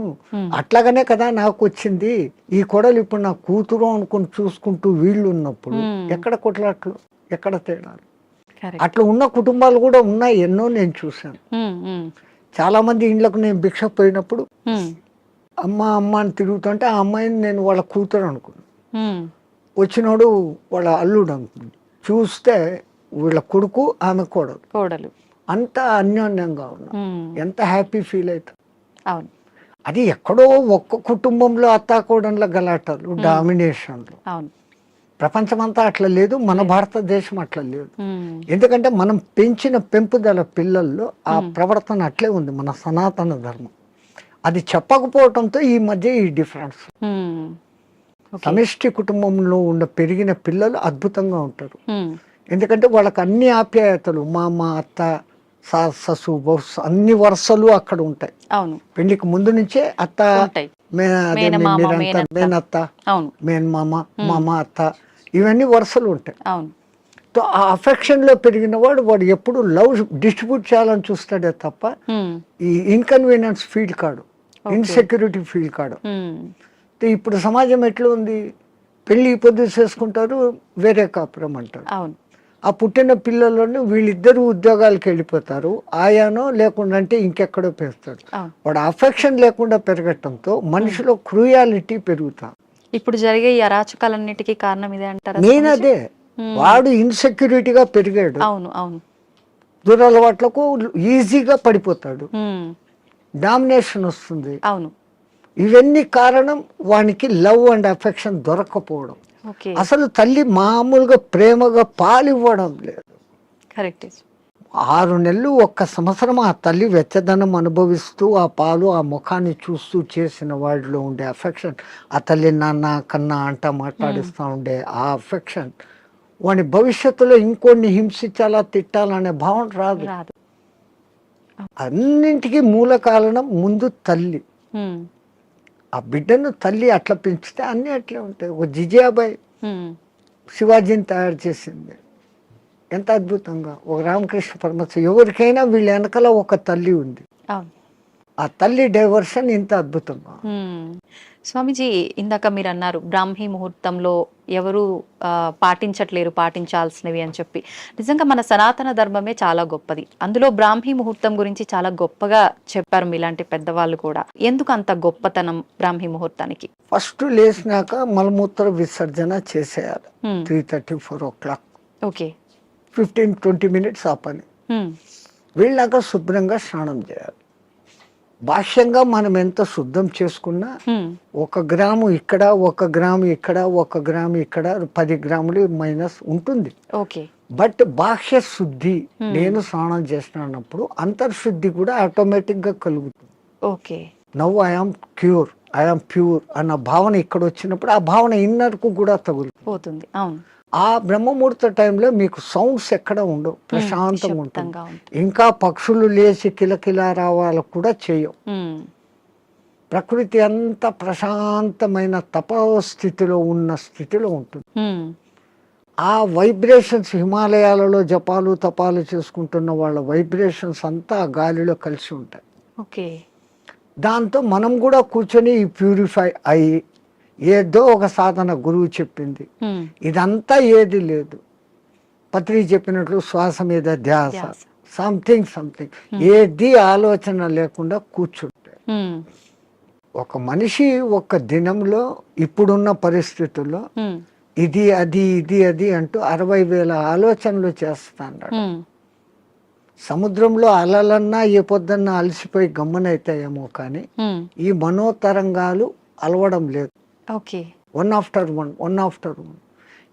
అట్లాగనే కదా నాకు వచ్చింది, ఈ కొడలు ఇప్పుడు నా కూతురు అనుకుని చూసుకుంటూ వీళ్ళు ఉన్నప్పుడు ఎక్కడ కొట్లాట్లు, ఎక్కడ తేడాలు. అట్లా ఉన్న కుటుంబాలు కూడా ఉన్నాయి, ఎన్నో నేను చూశాను. చాలా మంది ఇండ్లకు నేను భిక్ష పోయినప్పుడు అమ్మ అమ్మ అని తిరుగుతుంటే ఆ అమ్మాయిని నేను వాళ్ళ కూతురు అనుకున్నాను, వచ్చినోడు వాళ్ళ అల్లుడు అనుకున్నాను, చూస్తే వీళ్ళ కొడుకు ఆమె కోడలు, అంత అన్యోన్యంగా ఉన్నా, ఎంత హ్యాపీ ఫీల్ అవుతాం. అవును, అది ఎక్కడో ఒక్క కుటుంబంలో అత్తాకోడన్ల గలాటాలు, డామినేషన్లు. అవును, ప్రపంచమంతా అట్లా లేదు, మన భారతదేశం అట్లా లేదు. ఎందుకంటే మనం పెంచిన పెంపుదల పిల్లల్లో ఆ ప్రవర్తన అట్లే ఉంది, మన సనాతన ధర్మం. అది చెప్పకపోవడంతో ఈ మధ్య ఈ డిఫరెన్స్. సమిష్టి కుటుంబంలో పెరిగిన పిల్లలు అద్భుతంగా ఉంటారు, ఎందుకంటే వాళ్ళకి అన్ని ఆప్యాయతలు, మామ అత్త ససు అన్ని వరుసలు అక్కడ ఉంటాయి. అవును, పెళ్లికి ముందు నుంచే అత్త మేనత్త మేనమామ మామ అత్త ఇవన్నీ వరుసలు ఉంటాయి. సో ఆ అఫెక్షన్ లో పెరిగిన వాడు ఎప్పుడు లవ్ డిస్ట్రిబ్యూట్ చేయాలని చూస్తాడే తప్ప ఈ ఇన్కన్వీనియన్స్ ఫీల్ కాడు, ఇన్సెక్యూరిటీ ఫీల్ కాడు. ఇప్పుడు సమాజం ఎట్లా ఉంది, పెళ్లి పొద్దు చేసుకుంటారు, వేరే కాపురం అంటారు. ఆ పుట్టిన పిల్లలను వీళ్ళిద్దరు ఉద్యోగాలకు వెళ్ళిపోతారు, ఆయానో లేకుండా అంటే ఇంకెక్కడో పెంచుతాడు. వాడు అఫెక్షన్ లేకుండా పెరగటంతో మనిషిలో క్రూయాలిటీ పెరుగుతా. ఇప్పుడు జరిగే ఈ అరాచకాలన్నిటికీ కారణం ఇదే అంటారా? నేను అదే, వాడు ఇన్సెక్యూరిటీగా పెరిగాడు, అవును అవును, దురలవాట్లకు ఈజీగా పడిపోతాడు, డామినేషన్ వస్తుంది. అవును, ఇవన్నీ కారణం వానికి లవ్ అండ్ అఫెక్షన్ దొరకపోవడం. అసలు తల్లి మామూలుగా ప్రేమగా పాలు ఇవ్వడం లేదు. 6 నెలలు 1 సంవత్సరం ఆ తల్లి వెచ్చదనం అనుభవిస్తూ ఆ పాలు ఆ ముఖాన్ని చూస్తూ చేసిన వాడిలో ఉండే అఫెక్షన్, ఆ తల్లి నాన్న కన్నా అంట మాట్లాడిస్తూ ఉండే ఆ అఫెక్షన్ వాడి భవిష్యత్తులో ఇంకొన్ని హింసించాలా తిట్టాలనే భావన రాదు. అన్నింటికీ మూల కారణం ముందు తల్లి. ఆ బిడ్డను తల్లి అట్లా పెంచితే అన్నీ అట్లే ఉంటాయి. ఒక జిజియాబాయి శివాజీని తయారు చేసింది, ఎంత అద్భుతంగా. ఒక రామకృష్ణ పరమహంస, ఎవరికైనా వీళ్ళ వెనకాల ఒక తల్లి ఉంది. ఆ తల్లి డైవర్షన్ ఇంత అద్భుతంగా. స్వామిజీ, ఇందాక మీరు అన్నారు బ్రాహ్మీ ముహూర్తంలో ఎవరు పాటించట్లేరు పాటించాల్సినవి అని చెప్పి. నిజంగా మన సనాతన ధర్మమే చాలా గొప్పది, అందులో బ్రాహ్మీ ముహూర్తం గురించి చాలా గొప్పగా చెప్పారు మీలాంటి పెద్దవాళ్ళు కూడా. ఎందుకు అంత గొప్పతనం బ్రాహ్మీ ముహూర్తానికి? ఫస్ట్ లేచినాక మలమూత్ర విసర్జన చేసేయాలి 3:30-4 o'clock. ఓకే, 15-20 minutes ఆ పని. వీళ్ళాక శుభ్రంగా స్నానం చేయాలి. భాష్యంగా మనం ఎంత శుద్ధం చేసుకున్నా 1 గ్రాము ఇక్కడ 1 గ్రాము ఇక్కడ 1 గ్రాము ఇక్కడ 10 గ్రాములు మైనస్ ఉంటుంది. బట్ బాహ్య శుద్ధి, నేను స్నానం చేసినప్పుడు అంతర్శుద్ధి కూడా ఆటోమేటిక్ గా కలుగుతుంది. Now I am cure, I am pure అన్న భావన ఇక్కడ వచ్చినప్పుడు ఆ భావన ఇన్నర్ కు కూడా తగులుతుంది. ఆ బ్రహ్మముహూర్త టైంలో మీకు సౌండ్స్ ఎక్కడ ఉండవు, ప్రశాంతంగా ఉంటుంది. ఇంకా పక్షులు లేచి కిలకిలా రావాలకు కూడా చేయవు. ప్రకృతి అంతా ప్రశాంతమైన తపస్థితిలో ఉన్న స్థితిలో ఉంటుంది. ఆ వైబ్రేషన్స్ హిమాలయాలలో జపాలు తపాలు చేసుకుంటున్న వాళ్ళ వైబ్రేషన్స్ అంతా ఆ గాలిలో కలిసి ఉంటాయి. ఓకే. దాంతో మనం కూడా కూర్చొని ప్యూరిఫై అయ్యి ఏదో ఒక సాధన గురువు చెప్పింది ఇదంతా ఏది లేదు. పత్రి చెప్పినట్లు శ్వాస మీద ధ్యాస, సంథింగ్ ఏది ఆలోచన లేకుండా కూర్చుంటే ఒక మనిషి ఒక దినంలో ఇప్పుడున్న పరిస్థితుల్లో ఇది అది అంటూ 60,000 ఆలోచనలు చేస్తాడు. సముద్రంలో అలలన్నా ఏ పొద్దున్నా అలసిపోయి గమ్మనైతాయేమో కానీ ఈ మనోతరంగాలు అలవడం లేదు. One after one.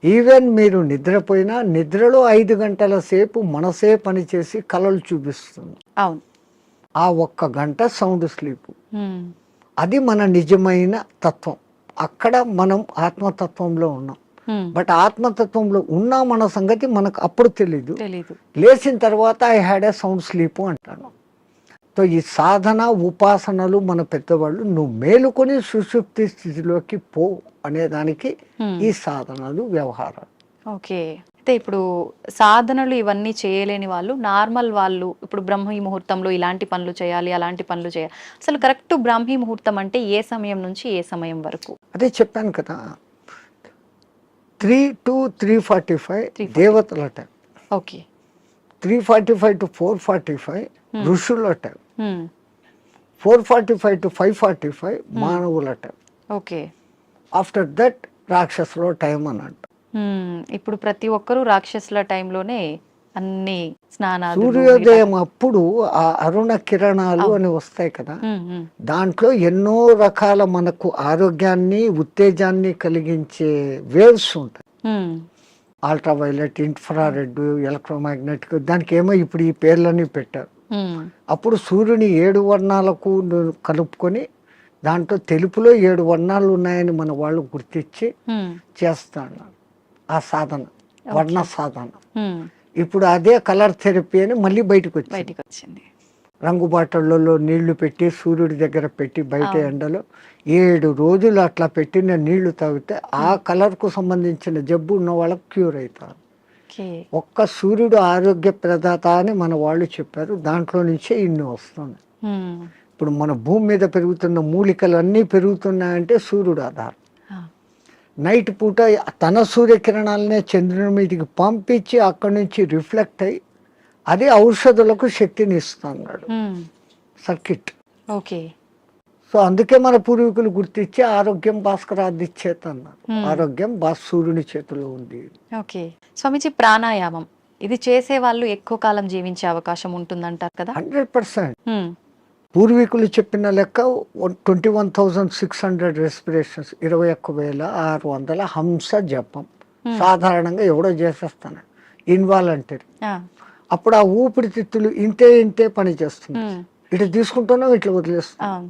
ఈవెన్ మీరు నిద్రపోయినా నిద్రలో 5 గంటల సేపు మనసే పనిచేసి కలలు చూపిస్తుంది. అవును. ఆ 1 గంట సౌండ్ స్లీప్. అది మన నిజమైన తత్వం. అక్కడ మనం ఆత్మతత్వంలో ఉన్నాం. బట్ ఆత్మతత్వంలో ఉన్న మన సంగతి మనకు అప్పుడు తెలీదు. లేచిన తర్వాత I had a sound sleep అంటాను. సో ఈ సాధన ఉపాసనలు మన పెద్దవాళ్ళు నువ్వు మేలుకొని సుషుప్తి స్థితిలోకి పో అనేదానికి ఈ సాధనలు వ్యవహారాలు. ఓకే. అయితే ఇప్పుడు సాధనలు ఇవన్నీ చేయలేని వాళ్ళు, నార్మల్ వాళ్ళు ఇప్పుడు బ్రహ్మీ ముహూర్తంలో ఇలాంటి పనులు చేయాలి, అలాంటి పనులు చేయాలి, అసలు కరెక్ట్ బ్రాహ్మీ ముహూర్తం అంటే ఏ సమయం నుంచి ఏ సమయం వరకు? అదే చెప్పాను కదా, 3 to 3:45 దేవతల టైం. ఓకే. 3:45 to 4:45 ఋషుల టైం. 4:45 to 5:45 మానవుల టైం. ఓకే. ఆఫ్టర్ దట్ రాక్షసుల టైం అన్నట్టు. ఇప్పుడు ప్రతి ఒక్కరూ రాక్షసుల టైంలోనే అన్ని స్నానాలు. సూర్యోదయం అప్పుడు ఆ అరుణ కిరణాలు అని వస్తాయి కదా, దాంట్లో ఎన్నో రకాల మనకు ఆరోగ్యాన్ని ఉత్తేజాన్ని కలిగించే వేవ్స్ ఉంటాయి. అల్ట్రావైలెట్, ఇన్ఫ్రారెడ్, ఎలక్ట్రోమాగ్నెటిక్, దానికి ఏమో ఇప్పుడు ఈ పేర్లన్నీ పెట్టారు. అప్పుడు సూర్యుని 7 వర్ణాలకు కలుపుకొని దాంట్లో తెలుపులో 7 వర్ణాలు ఉన్నాయని మన వాళ్ళు గుర్తించి చేస్తాడు ఆ సాధన, వర్ణ సాధన. ఇప్పుడు అదే కలర్ థెరపీ అని మళ్ళీ బయటకు వచ్చింది. రంగు బాటళ్ళలో నీళ్లు పెట్టి సూర్యుడి దగ్గర పెట్టి బయట ఎండలో 7 రోజులు అట్లా పెట్టిన నీళ్లు తాగితే ఆ కలర్కు సంబంధించిన జబ్బు ఉన్న వాళ్ళకి క్యూర్ అవుతారు. ఒక్క సూర్యుడు ఆరోగ్య ప్రదాత అని మన వాళ్ళు చెప్పారు. దాంట్లో నుంచే ఇన్ని వస్తుంది. ఇప్పుడు మన భూమి మీద పెరుగుతున్న మూలికలు అన్నీ పెరుగుతున్నాయంటే సూర్యుడు ఆధారం. నైట్ పూట తన సూర్యకిరణాలనే చంద్రుని మీదకి పంపించి అక్కడి నుంచి రిఫ్లెక్ట్ అయ్యి అది ఔషధులకు శక్తిని ఇస్తున్నాడు సర్కిట్. ఓకే. సో అందుకే మన పూర్వీకులు గుర్తించి ఆరోగ్యం భాస్కరాది చేత అన్నారు. ఆరోగ్యం సూర్యుని చేతిలో ఉంది. ఓకే. స్వామిజీ, ప్రాణాయామం ఇది చేసే వాళ్ళు ఎక్కువ కాలం జీవించే అవకాశం ఉంటుందంటారు కదా? 100%. పూర్వీకులు చెప్పిన లెక్క 21,600 రెస్పిరేషన్స్, 21,600 హంస జపం సాధారణంగా ఎవడో చేసేస్తాను ఇన్వాలంటరీ. అప్పుడు ఆ ఊపిరితిత్తులు ఇంతే పని చేస్తుంది. ఇట్లా తీసుకుంటున్నాం, ఇట్లా వదిలేస్తున్నాం.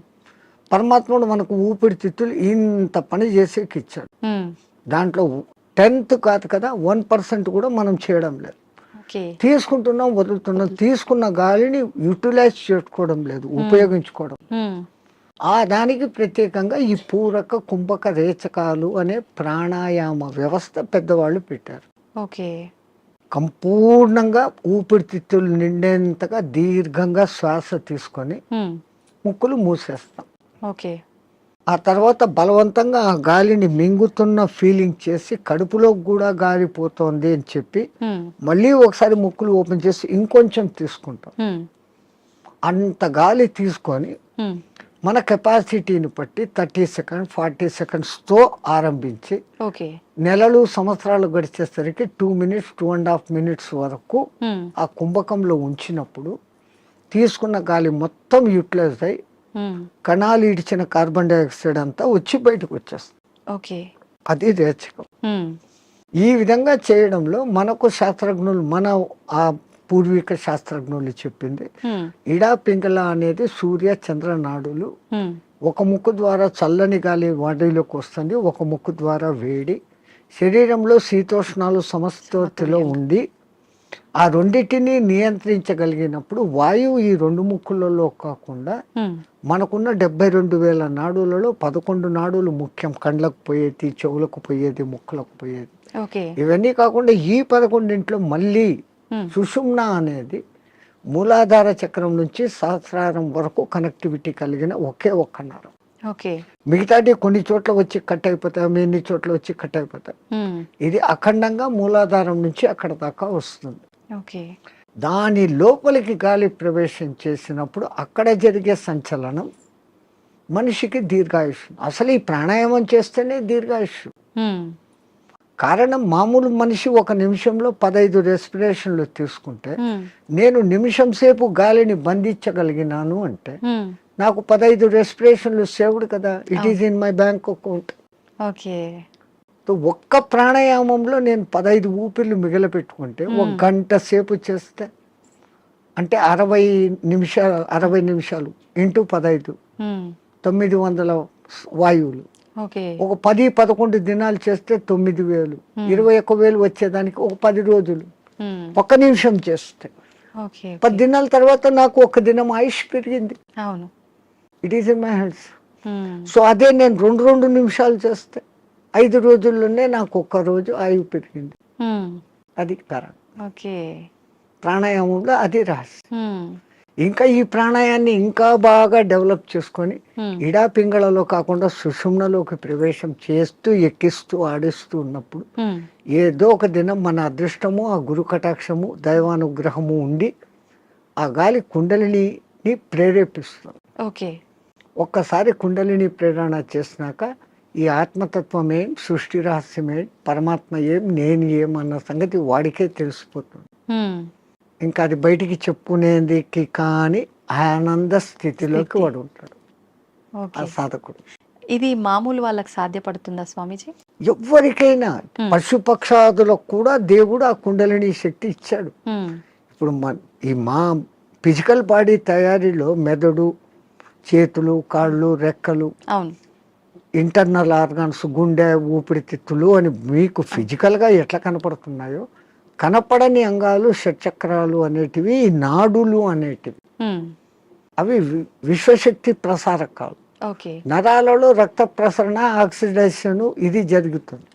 పరమాత్ముడు మనకు ఊపిరితిత్తులు ఇంత పని చేసేకి ఇచ్చాడు. దాంట్లో 10th కాదు కదా, 1% కూడా మనం చేయడం లేదు. తీసుకుంటున్నాం, వదులుతున్నాం. తీసుకున్న గాలిని యూటిలైజ్ చేసుకోవడం లేదు, ఉపయోగించుకోవడం. ఆ దానికి ప్రత్యేకంగా ఈ పూరక కుంభక రేచకాలు అనే ప్రాణాయామ వ్యవస్థ పెద్దవాళ్ళు పెట్టారు. ఓకే. సంపూర్ణంగా ఊపిరితిత్తులు నిండేంతగా దీర్ఘంగా శ్వాస తీసుకొని ముక్కులు మూసేస్తాం. ఓకే. ఆ తర్వాత బలవంతంగా ఆ గాలిని మింగుతున్న ఫీలింగ్ చేసి కడుపులో కూడా గాలి పోతోంది అని చెప్పి మళ్ళీ ఒకసారి ముక్కులు ఓపెన్ చేసి ఇంకొంచెం తీసుకుంటాం. అంత గాలి తీసుకొని మన కెపాసిటీని బట్టి 30 seconds 40 secondsతో ఆరంభించి నెలలు సంవత్సరాలు గడిచేసరికి 2 minutes 2.5 minutes వరకు ఆ కుంభకంలో ఉంచినప్పుడు తీసుకున్న గాలి మొత్తం యూటిలైజ్ అయ్యి కణాలు ఇడిచిన కార్బన్ డైఆక్సైడ్ అంతా వచ్చి బయటకు వచ్చేస్తుంది. అది రేచకం. ఈ విధంగా చేయడంలో మనకు శాస్త్రజ్ఞులు, మన ఆ పూర్వీక శాస్త్రజ్ఞులు చెప్పింది ఇడా పింగళ అనేది సూర్య చంద్ర నాడులు. ఒక ముక్కు ద్వారా చల్లని గాలి బాడీలోకి వస్తుంది, ఒక ముక్కు ద్వారా వేడి. శరీరంలో శీతోష్ణాలు సమస్థితిలో ఉంది. ఆ రెండింటిని నియంత్రించగలిగినప్పుడు వాయువు ఈ 2 ముక్కులలో కాకుండా మనకున్న 72,000 నాడులలో 11 నాడులు ముఖ్యం. కండ్లకు పోయేది, చెవులకు పోయేది, ముక్కులకు పోయేది. ఓకే. ఇవన్నీ కాకుండా ఈ 11 మళ్ళీ సుషుమ్న అనేది మూలాధార చక్రం నుంచి సహస్రారం వరకు కనెక్టివిటీ కలిగిన ఒకే ఒక్క నరం. ఓకే. మిగతాది కొన్ని చోట్ల వచ్చి కట్ అయిపోతాయి, ఎన్ని చోట్ల వచ్చి కట్ అయిపోతాయి. ఇది అఖండంగా మూలాధారం నుంచి అక్కడ దాకా వస్తుంది. ఓకే. దాని లోపలికి గాలి ప్రవేశం చేసినప్పుడు అక్కడ జరిగే సంచలనం మనిషికి దీర్ఘాయుష్. అసలు ఈ ప్రాణాయామం చేస్తేనే దీర్ఘాయుష్. కారణం మామూలు మనిషి ఒక నిమిషంలో 15 రెస్పిరేషన్లు తీసుకుంటే నేను నిమిషం సేపు గాలిని బంధించగలిగినాను అంటే నాకు 15 రెస్పిరేషన్లు సేవ్డ్ కదా. It is in my bank account. Okay. ఒక్క ప్రాణాయామంలో నేను 15 ఊపిర్లు మిగిలిపెట్టుకుంటే 1 గంట సేపు చేస్తే అంటే 60 నిమిషాలు ఇంటూ 15 900 వాయువులు. ఒక 10-11 దినాలు చేస్తే 9,000 21,000 వచ్చేదానికి ఒక 10 రోజులు 1 నిమిషం చేస్తే 10 దినాల తర్వాత నాకు 1 దినం ఆయుష్ పెరిగింది. It is in my hands. So అదే నేను 2 నిమిషాలు చేస్తే 5 రోజుల్లోనే నాకు 1 రోజు ఆయువు పెరిగింది. అది కారణం. ప్రాణాయామంలో అది రహస్యం. ఇంకా ఈ ప్రాణాయాన్ని ఇంకా బాగా డెవలప్ చేసుకొని ఇడా పింగళలో కాకుండా సుషుమ్నలోకి ప్రవేశం చేస్తూ ఎక్కిస్తూ ఆడిస్తూ ఉన్నప్పుడు ఏదో ఒక దినం మన అదృష్టము, ఆ గురు కటాక్షము, దైవానుగ్రహము ఉండి ఆ గాలి కుండలిని ప్రేరేపిస్తుంది. ఒక్కసారి కుండలిని ప్రేరణ చేసినాక ఈ ఆత్మతత్వం ఏం, సృష్టి రహస్యం ఏం, పరమాత్మ ఏం, నేను ఏం అన్న సంగతి వాడికే తెలిసిపోతుంది. ఇంకా అది బయటికి చెప్పుకునేందుకు కానీ ఆనంద స్థితిలోకి వాడు ఉంటాడు ఆ సాధకుడు. ఇది మామూలు వాళ్ళకి సాధ్యపడుతుందా స్వామీజీ? ఎవరికైనా, పశుపక్షాదులకు కూడా దేవుడు ఆ కుండలిని శక్తి ఇచ్చాడు. ఇప్పుడు మా ఫిజికల్ బాడీ తయారీలో మెదడు, చేతులు, కాళ్ళు, రెక్కలు, ఇంటర్నల్ ఆర్గాన్స్, గుండె, ఊపిరితిత్తులు అని మీకు ఫిజికల్గా ఎట్లా కనపడుతున్నాయో కనపడని అంగాలు, షట్చక్రాలు అనేటివి, నాడులు అనేటివి, అవి విశ్వశక్తి ప్రసారకాలు. నరాలలో రక్త ప్రసరణ, ఆక్సిడేషన్ ఇది జరుగుతుంది.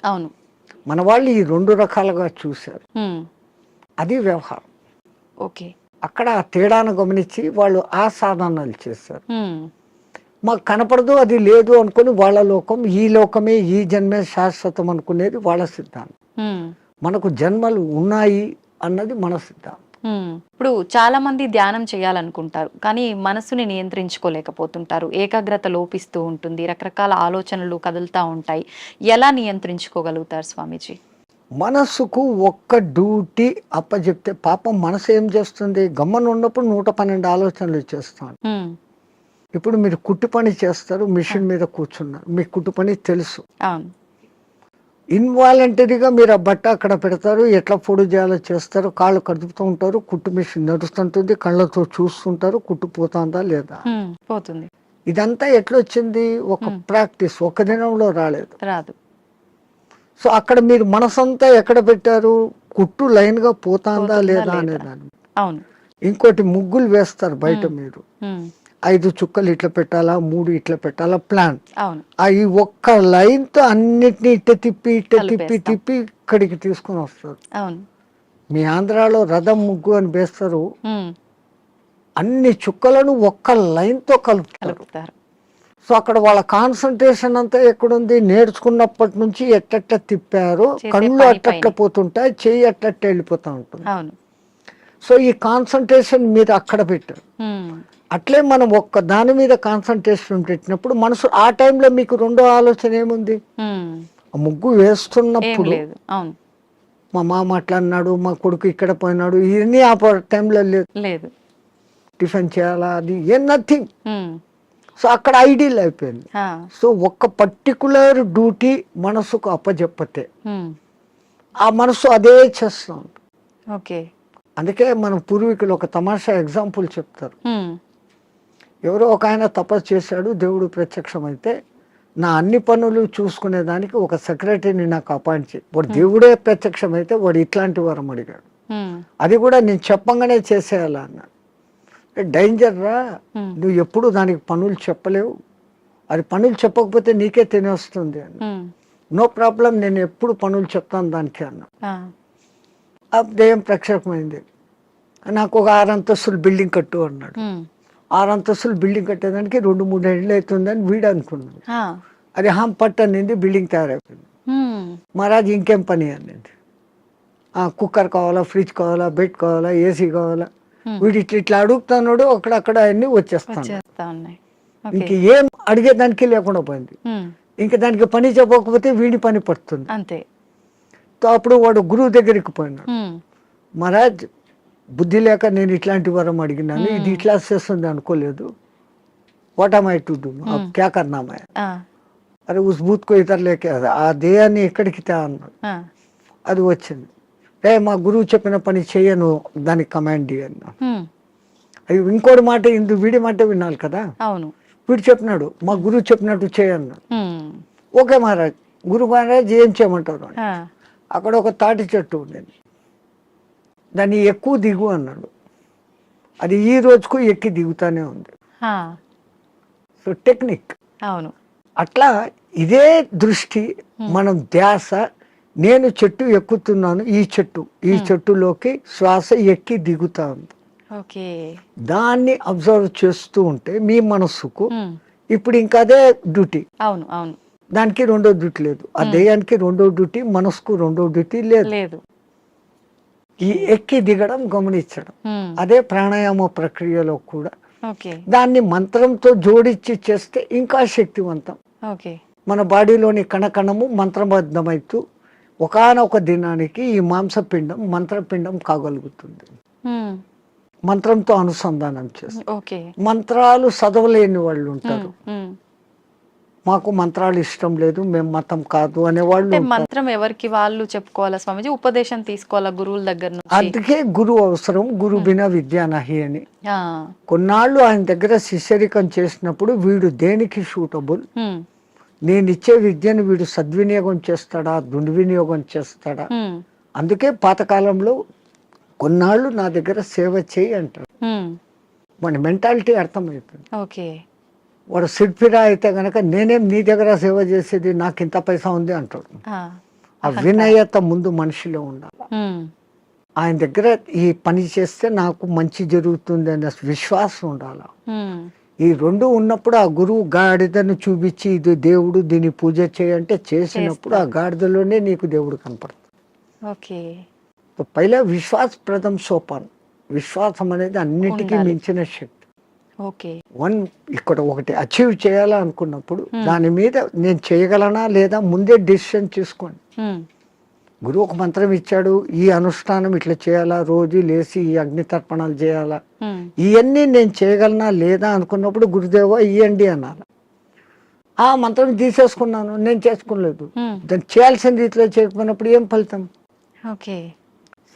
మన వాళ్ళు ఈ 2 రకాలుగా చూశారు. అది వ్యవహారం. అక్కడ ఆ తేడాను గమనించి వాళ్ళు ఆ సాధనాలు చేశారు. మాకు కనపడదు, అది లేదు అనుకుని వాళ్ళ లోకం, ఈ లోకమే, ఈ జన్మే శాశ్వతం అనుకునేది వాళ్ళ సిద్ధాంతం. మనకు జన్మలు ఉన్నాయి అన్నది మన సిద్ధాంతం. ఇప్పుడు చాలా మంది ధ్యానం చేయాలనుకుంటారు, కానీ మనసుని నియంత్రించుకోలేకపోతుంటారు. ఏకాగ్రత లోపిస్తూ ఉంటుంది, రకరకాల ఆలోచనలు కదులుతూ ఉంటాయి. ఎలా నియంత్రించుకోగలుగుతారు స్వామీజీ? మనసుకు ఒక్క డ్యూటీ అప్పచెప్తే పాపం మనసు ఏం చేస్తుంది? గమ్మన ఉన్నప్పుడు 112 ఆలోచనలు చేస్తాను. ఇప్పుడు మీరు కుట్టు పని చేస్తారు, మిషన్ మీద కూర్చున్నారు, మీకు కుట్టు పని తెలుసు. ఇన్వాలంటరీగా మీరు ఆ బట్ట అక్కడ పెడతారు, ఎట్లా పొడి చేయాలో చేస్తారు, కాళ్ళు కదుపుతూ ఉంటారు, కుట్టు మిషన్ నడుస్తుంటుంది, కళ్ళతో చూస్తుంటారు, కుట్టు పోతుందా లేదా పోతుంది. ఇదంతా ఎట్లా వచ్చింది? ఒక ప్రాక్టీస్, ఒక దినంలో రాదు. సో అక్కడ మీరు మనసంతా ఎక్కడ పెట్టారు? కుట్టు లైన్ గా పోతుందా లేదా అనేదాన్ని. ఇంకోటి ముగ్గులు వేస్తారు బయట, మీరు 5 చుక్కలు ఇట్లా పెట్టాలా, 3 ఇట్లా పెట్టాలా ప్లాన్. ఈ ఒక్క లైన్ తో అన్నిటినీ ఇట్ట తిప్పి ఇక్కడికి తీసుకొని వస్తారు. మీ ఆంధ్రాలో రథం ముగ్గు అని వేస్తారు, అన్ని చుక్కలను ఒక్క లైన్ తో కలుపుతారు. సో అక్కడ వాళ్ళ కాన్సన్ట్రేషన్ అంతా ఎక్కడుంది? నేర్చుకున్నప్పటి నుంచి ఎట్ట తిప్పారో, కళ్ళు అట్ట పోతుంటాయి, చెయ్యి అట్ట వెళ్ళిపోతా ఉంటుంది. సో ఈ కాన్సన్ట్రేషన్ మీరు అక్కడ పెట్టారు. అట్లే మనం ఒక్క దాని మీద కాన్సన్ట్రేషన్ పెట్టినప్పుడు మనసు ఆ టైంలో మీకు 2వ ఆలోచన ఏముంది? ముగ్గు వేస్తున్నప్పుడు మా మామ అట్లా అన్నాడు, మా కొడుకు ఇక్కడ పోయినాడు, ఇవన్నీ ఆ టైంలో లేదు. టిఫిన్ చేయాలా, అది నథింగ్. సో అక్కడ ఐడియల్ అయిపోయింది. సో ఒక్క పర్టికులర్ డ్యూటీ మనసుకు అప్పచెప్పతే ఆ మనసు అదే చేస్తాం. అందుకే మన పూర్వీకులు ఒక తమాషా ఎగ్జాంపుల్ చెప్తారు. ఎవరో ఒక ఆయన తపస్సు చేశాడు, దేవుడు ప్రత్యక్షమైతే నా అన్ని పనులు చూసుకునేదానికి ఒక సెక్రటరీని నాకు అపాయింట్ చేయి. వాడు దేవుడే ప్రత్యక్షమైతే వాడు ఇట్లాంటి వరం అడిగాడు. అది కూడా నేను చెప్పంగానే చేసేయాలా అన్నాడు. డేంజర్ రా, నువ్వు ఎప్పుడు దానికి పనులు చెప్పలేవు, అది పనులు చెప్పకపోతే నీకే తినేస్తుంది అని. నో ప్రాబ్లం, నేను ఎప్పుడు పనులు చెప్తాను దానికి అన్నా. ఆ, ఆ దెయ్యం ప్రక్షేపమైంది. నాకు ఒక 6 అంతస్తులు బిల్డింగ్ కట్టు అన్నాడు. ఉమ్, 6 అంతస్తులు బిల్డింగ్ కట్టేదానికి 2-3 ఏళ్ళు అవుతుందని వీడు అనుకున్నాడు. ఆ, అది పట్టు అనింది, బిల్డింగ్ తయారైపోయింది. ఉమ్, మహారాజ్ ఇంకేం పని అనింది. కుక్కర్ కావాలా, ఫ్రిడ్జ్ కావాలా, బెడ్ కావాలా, ఏసీ కావాలా. ఉమ్, వీడు ఇట్లా అడుగుతున్నాడు, అక్కడక్కడ అన్నీ వచ్చేస్తాను. వచ్చేస్తా ఉన్నాయి. ఓకే. ఇంక ఏం అడిగేదానికి లేకుండా పోయింది. ఉమ్, ఇంకా దానికి పని చెప్పకపోతే వీడి పని పడుతుంది. అంతే. అప్పుడు వాడు గురువు దగ్గరికి పోయినాడు. ఉమ్, మహారాజ్ బుద్ధి లేక నేను ఇట్లాంటి వరం అడిగినాను, ఇది ఇట్లా చేస్తుంది అనుకోలేదు. What am I to do, క్యా కర్నా మై? ఆ, అరే ఉస్ బూత్ కో ఇతర లేకే ఆ దేయాన్ని ఎక్కడికి తా అన్నాడు. ఆ, అది వచ్చింది. మా గురువు చెప్పిన పని చేయను, దానికి కమాండ్ అన్నా. ఉమ్, అది ఇంకోటి మాట, వీడి మాట వినాలి కదా. అవును. వీడు చెప్పినాడు, మా గురువు చెప్పినట్టు చేయన్నాడు. ఉమ్, ఓకే మహారాజ్, గురు మహారాజ్ ఏం చేయమంటారు అని. ఆ, అక్కడ ఒక తాటి చెట్టు ఉండేది, దాన్ని ఎక్కువ దిగు అన్నాడు. అది ఈ రోజుకు ఎక్కి దిగుతానే ఉంది. ఆ, సో టెక్నిక్ అవును. అట్లా ఇదే దృష్టి, మనం ధ్యాస, నేను చెట్టు ఎక్కుతున్నాను, ఈ చెట్టులోకి శ్వాస ఎక్కి దిగుతా ఉంది. ఓకే. దాన్ని అబ్జర్వ్ చేస్తూ ఉంటే మీ మనస్సుకు ఉమ్, ఇప్పుడు ఇంకా అదే డ్యూటీ. అవును, అవును. దానికి రెండో డ్యూటీ లేదు, ఆ దయ్యానికి రెండో డ్యూటీ, మనసుకు రెండో డ్యూటీ లేదు. లేదు. ఈ ఎక్కి దిగడం గమనించడం, ఉమ్, అదే ప్రాణాయామ ప్రక్రియలో కూడా. ఓకే. దాన్ని మంత్రంతో జోడించి చేస్తే ఇంకా శక్తివంతం. ఓకే. మన బాడీలోని కణకణము మంత్రబద్ధమైతూ ఒకానొక దినానికి ఈ మాంసపిండం మంత్రపిండం కాగలుగుతుంది. ఉమ్, మంత్రంతో అనుసంధానం చేస్తారు. ఓకే. మంత్రాలు చదవలేని వాళ్ళు ఉంటారు, ఉమ్, మాకు మంత్రాలు ఇష్టం లేదు, మేము మతం కాదు అనేవాళ్ళు అంటే ఉంటారు. మంత్రం ఎవరికి వాళ్ళు చెప్పుకోవాలా స్వామిజీ? ఉపదేశం తీసుకోవాలా గురువుల దగ్గర నుంచి? అందుకే గురువు అవసరం, గురు బినా విద్యా నహి అని. ఆ, కొన్నాళ్ళు ఆయన దగ్గర శిష్యరికం చేసినప్పుడు వీడు దేనికి సూటబుల్, ఉమ్, నేను ఇచ్చే విద్యను వీడు సద్వినియోగం చేస్తాడా, దుర్వినియోగం చేస్తాడా. ఉమ్, అందుకే పాతకాలంలో కొన్నాళ్ళు నా దగ్గర సేవ చేయి అంటారు. ఉమ్, మన మెంటాలిటీ అర్థమవుతుంది. ఓకే. వాడు సిడ్ఫిరా అయితే గనక నేనేం నీ దగ్గర సేవ చేసేది, నాకు ఇంత పైసా ఉంది అంటాడు. ఆ, ఆ వినయత ముందు మనిషిలో ఉండాలి. ఉమ్, ఆయన దగ్గర ఈ పని చేస్తే నాకు మంచి జరుగుతుంది అనే విశ్వాసం ఉండాలి. ఉమ్, ఈ రెండు ఉన్నప్పుడు ఆ గురువు గాడిదను చూపించి ఇది దేవుడు, దీన్ని పూజ చేయంటే చేసినప్పుడు ఆ గాడిదలోనే నీకు దేవుడు కనపడుతుంది. ఓకే. పైలా విశ్వాస ప్రథం సోపాన్. విశ్వాసం అనేది అన్నిటికీ ఉండాలి. మించిన శక్తి. ఓకే. ఇక్కడ ఒకటి అచీవ్ చేయాలనుకున్నప్పుడు దాని మీద నేను చేయగలనా లేదా ముందే డిసిషన్ తీసుకోండి. ఉమ్, గురువు ఒక మంత్రం ఇచ్చాడు, ఈ అనుష్ఠానం ఇట్లా చేయాలా, రోజు లేచి ఈ అగ్ని తర్పణాలు చేయాలా, ఉమ్, ఇవన్నీ నేను చేయగలనా లేదా అనుకున్నప్పుడు గురుదేవా ఇయ్యండి అన్నారు. ఆ మంత్రం తీసేసుకున్నాను, నేను చేసుకోలేదు. ఉమ్, దాన్ని చేయాల్సిన రీతిలో చేయకపోయినప్పుడు ఏం ఫలితం? ఓకే.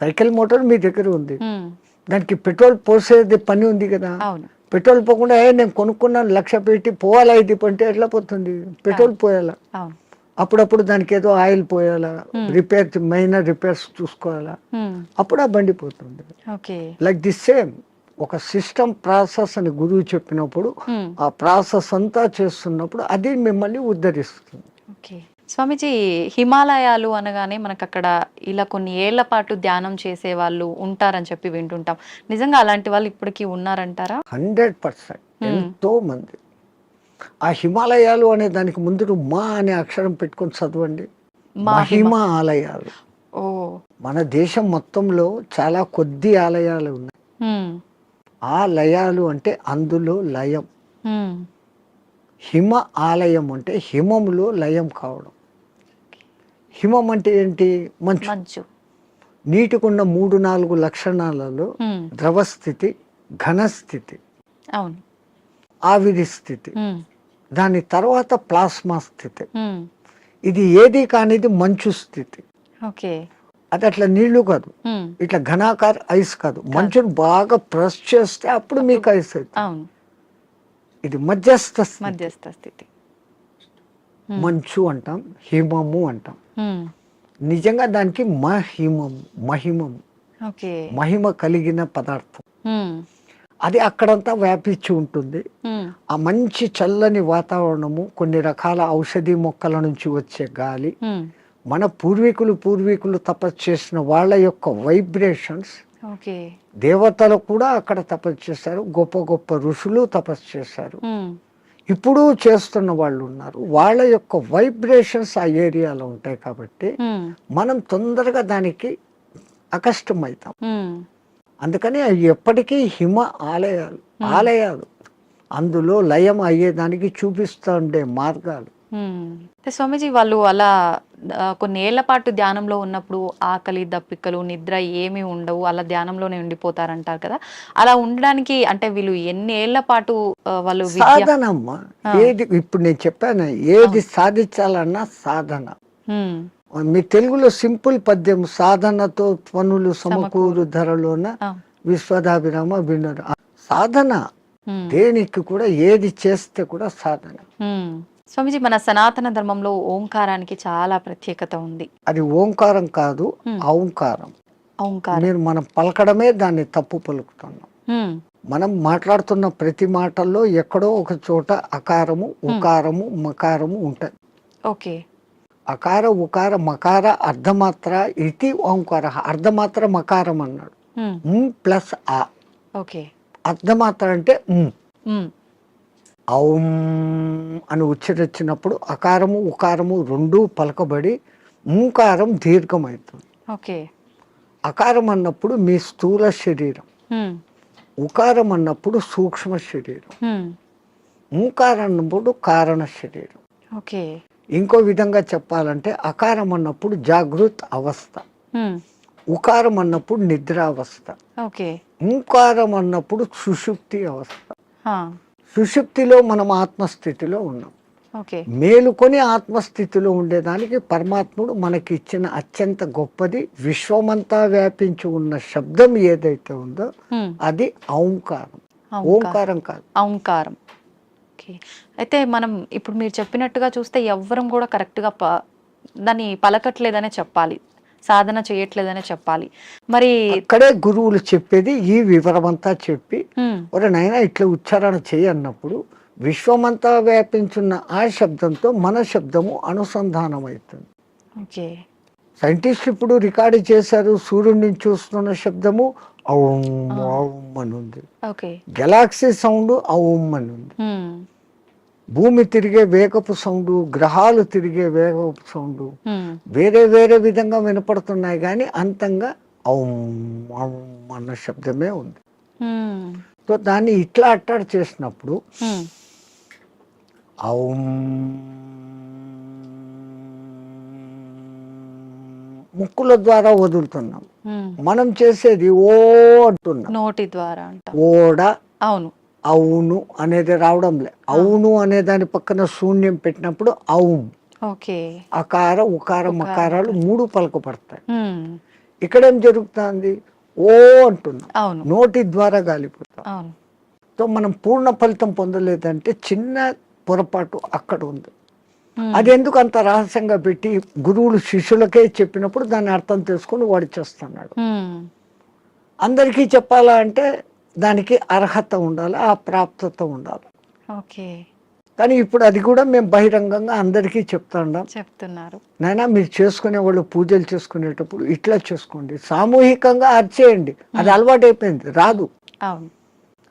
సైకిల్ మోటార్ మీ దగ్గర ఉంది, ఉమ్, దానికి పెట్రోల్ పోసేది పని ఉంది కదా. అవును. పెట్రోల్ పోకుండా నేను కొనుక్కున్నాను 1,00,000 పెట్టి పోవాలా, ఇది అంటే ఎట్లా పోతుంది? పెట్రోల్ పోయాలా, అవును. అప్పుడప్పుడు దానికి ఏదో ఆయిల్ పోయాలా, రిపేర్ మైనర్ రిపేర్స్ చూసుకోవాలా, ఉమ్, అప్పుడు ఆ బండి పోతుంది. ఓకే. లైక్ ది సేమ్ ఒక సిస్టమ్ ప్రాసెస్ అని గురువు చెప్పినప్పుడు ఉమ్, ఆ ప్రాసెస్ అంతా చేస్తున్నప్పుడు అది మిమ్మల్ని ఉద్ధరిస్తుంది. ఓకే. స్వామిజీ, హిమాలయాలు అనగానే మనకు అక్కడ ఇలా కొన్ని ఏళ్ల పాటు ధ్యానం చేసే వాళ్ళు ఉంటారని చెప్పి వింటుంటాం. నిజంగా అలాంటి వాళ్ళు ఇప్పటికీ ఉన్నారంటారా? 100% ఎంతో మంది. ఆ హిమాలయాలు అనే దానికి ముందు మా అనే అక్షరం పెట్టుకొని చదవండి. మహిమ ఆలయాలు. ఓ, మన దేశం మొత్తంలో చాలా కొద్ది ఆలయాలు ఉన్నాయి. ఉమ్, ఆ లయాలు అంటే అందులో లయం. ఉమ్, హిమ ఆలయం అంటే హిమములో లయం కావడం. హిమం అంటే ఏంటి? మంచు. మంచు. నీటికున్న 3-4 లక్షణాలలో ఉమ్, ద్రవస్థితి, ఘనస్థితి, అవును. ఆవిరి స్థితి, ఉమ్, దాని తర్వాత ప్లాస్మా స్థితి. ఉమ్, ఇది ఏది కానిది మంచు స్థితి. ఓకే. అది అట్లా నీళ్లు కాదు, ఉమ్, ఇట్లా ఘనాకార ఐస్ కాదు. మంచును బాగా ప్రెస్ చేస్తే అప్పుడు మీకు ఐస్ అవుతుంది. అవును. ఇది మధ్యస్థ స్థితి. మధ్యస్థ స్థితి. మంచు అంటాం, హిమము అంటాం. ఉమ్, నిజంగా దానికి మహిమం, మహిమం, ఓకే. మహిమ కలిగిన పదార్థం. ఉమ్, అది అక్కడంతా వ్యాపించి ఉంటుంది. ఆ మంచి చల్లని వాతావరణము, కొన్ని రకాల ఔషధి మొక్కల నుంచి వచ్చే గాలి, మన పూర్వీకులు తపస్సు చేసిన వాళ్ళ యొక్క వైబ్రేషన్స్, ఓకే. దేవతలు కూడా అక్కడ తపస్సు చేశారు, గొప్ప గొప్ప ఋషులు తపస్సు చేశారు, ఇప్పుడు చేస్తున్న వాళ్ళు ఉన్నారు. వాళ్ళ యొక్క వైబ్రేషన్స్ ఆ ఏరియాలో ఉంటాయి కాబట్టి మనం తొందరగా దానికి అకష్టమవుతాం. అందుకని అవి ఎప్పటికీ హిమ ఆలయాలు అందులో లయం అయ్యేదానికి చూపిస్తూ ఉండే మార్గాలు. స్వామీజీ, వాళ్ళు అలా కొన్ని ఏళ్ల పాటు ధ్యానంలో ఉన్నప్పుడు ఆకలి దప్పికలు నిద్ర ఏమీ ఉండవు, అలా ధ్యానంలోనే ఉండిపోతారంటారు కదా. అలా ఉండడానికి అంటే వీళ్ళు ఎన్ని ఏళ్ల పాటు వాళ్ళు సాధనమ్మా. ఏది ఇప్పుడు నేను చెప్పాను, ఏది సాధించాలన్నా సాధన. మీ తెలుగులో సింపుల్ పద్యం, సాధనతో పనులు సమకూరు ధరలోన విశ్వదాభిరామ వినరు. సాధన దేనికి కూడా, ఏది చేస్తే కూడా సాధన. స్వామిజీ, మన సనాతన ధర్మంలో ఓంకారానికి చాలా ప్రత్యేకత ఉంది. అది ఓంకారం కాదు, ఔంకారం. మీరు మనం పలకడమే దాన్ని తప్పు పలుకుతున్నాం. మనం మాట్లాడుతున్న ప్రతి మాటల్లో ఎక్కడో ఒక చోట అకారము, ఉకారము, మకారము ఉంటాయి. ఓకే. అకార ఉకార మకార అర్ధమాత్ర ఇది ఓంకార. అర్ధమాత్ర మకారం అన్నాడు, ప్లస్ ఆ. ఓకే. అర్ధమాత్ర అంటే ఔం అని ఉచ్చరించినప్పుడు అకారము ఉకారము రెండూ పలకబడి ఓంకారం దీర్ఘమవుతుంది. ఓకే. అకారం అన్నప్పుడు మీ స్థూల శరీరం, ఉకారం అన్నప్పుడు సూక్ష్మ శరీరం, ఓంకారం అన్నప్పుడు కారణ శరీరం. ఓకే. ఇంకో విధంగా చెప్పాలంటే అకారం అన్నప్పుడు జాగృత్ అవస్థ, ఉకారం అన్నప్పుడు నిద్రావస్థ, ఓంకారం అన్నప్పుడు సుషుప్తి అవస్థ. సుషుప్తిలో మనం ఆత్మస్థితిలో ఉన్నాం. మేలుకొని ఆత్మస్థితిలో ఉండేదానికి పరమాత్ముడు మనకి ఇచ్చిన అత్యంత గొప్పది, విశ్వమంతా వ్యాపించి ఉన్న శబ్దం ఏదైతే ఉందో అది ఓంకారం. ఓంకారం కాదు, ఓంకారం. అయితే మనం ఇప్పుడు మీరు చెప్పినట్టుగా చూస్తే ఎవ్వరం కూడా కరెక్ట్గా దాన్ని పలకట్లేదనే చెప్పాలి, సాధన చేయట్లేదనే చెప్పాలి. మరి అక్కడే గురువులు చెప్పేది ఈ వివరమంతా చెప్పి, ఒరే నాయనా ఇట్లా ఉచ్చారణ చేయన్నప్పుడు విశ్వమంతా వ్యాపించున్న ఆ శబ్దంతో మన శబ్దము అనుసంధానం అవుతుంది. సైంటిస్ట్ ఇప్పుడు రికార్డు చేశారు, సూర్యుడి నుంచి చూస్తున్న శబ్దము ఔం ఔం అని ఉంది, గెలాక్సీ సౌండ్ ఔం అని ఉంది, భూమి తిరిగే వేగపు సౌండ్, గ్రహాలు తిరిగే వేగపు సౌండ్ వేరే వేరే విధంగా వినపడుతున్నాయి, కానీ అంతంగా ఔం ఔం అన్న శబ్దమే ఉంది. సో దాన్ని ఇట్లా అట్టాడు చేసినప్పుడు ఔం ముక్కుల ద్వారా వదులుతున్నాం, మనం చేసేది ఓ అంటున్నాం నోటి ద్వారా. ఓడ అవును అవును అనేది రావడం లే. అవును అనే దాని పక్కన శూన్యం పెట్టినప్పుడు ఔం. అకార ఉకార మకారాలు మూడు పలకపడతాయి. ఇక్కడేం జరుగుతుంది, ఓ అంటున్నాం, నోటి ద్వారా గాలిపోతాం. సో మనం పూర్ణ ఫలితం పొందలేదంటే చిన్న పొరపాటు అక్కడ ఉంది. అది ఎందుకు అంత రహస్యంగా పెట్టి గురువులు శిష్యులకే చెప్పినప్పుడు దాన్ని అర్థం చేసుకొని వాడు చేస్తున్నాడు. అందరికీ చెప్పాలా అంటే దానికి అర్హత ఉండాలి, ఆ ప్రాప్తత ఉండాలి. కానీ ఇప్పుడు అది కూడా మేము బహిరంగంగా అందరికీ చెప్తున్నారు. నాయనా మీరు చేసుకునే వాళ్ళు పూజలు చేసుకునేటప్పుడు ఇట్లా చేసుకోండి, సామూహికంగా అర్చేయండి. అది అలవాటు అయిపోయింది, రాదు.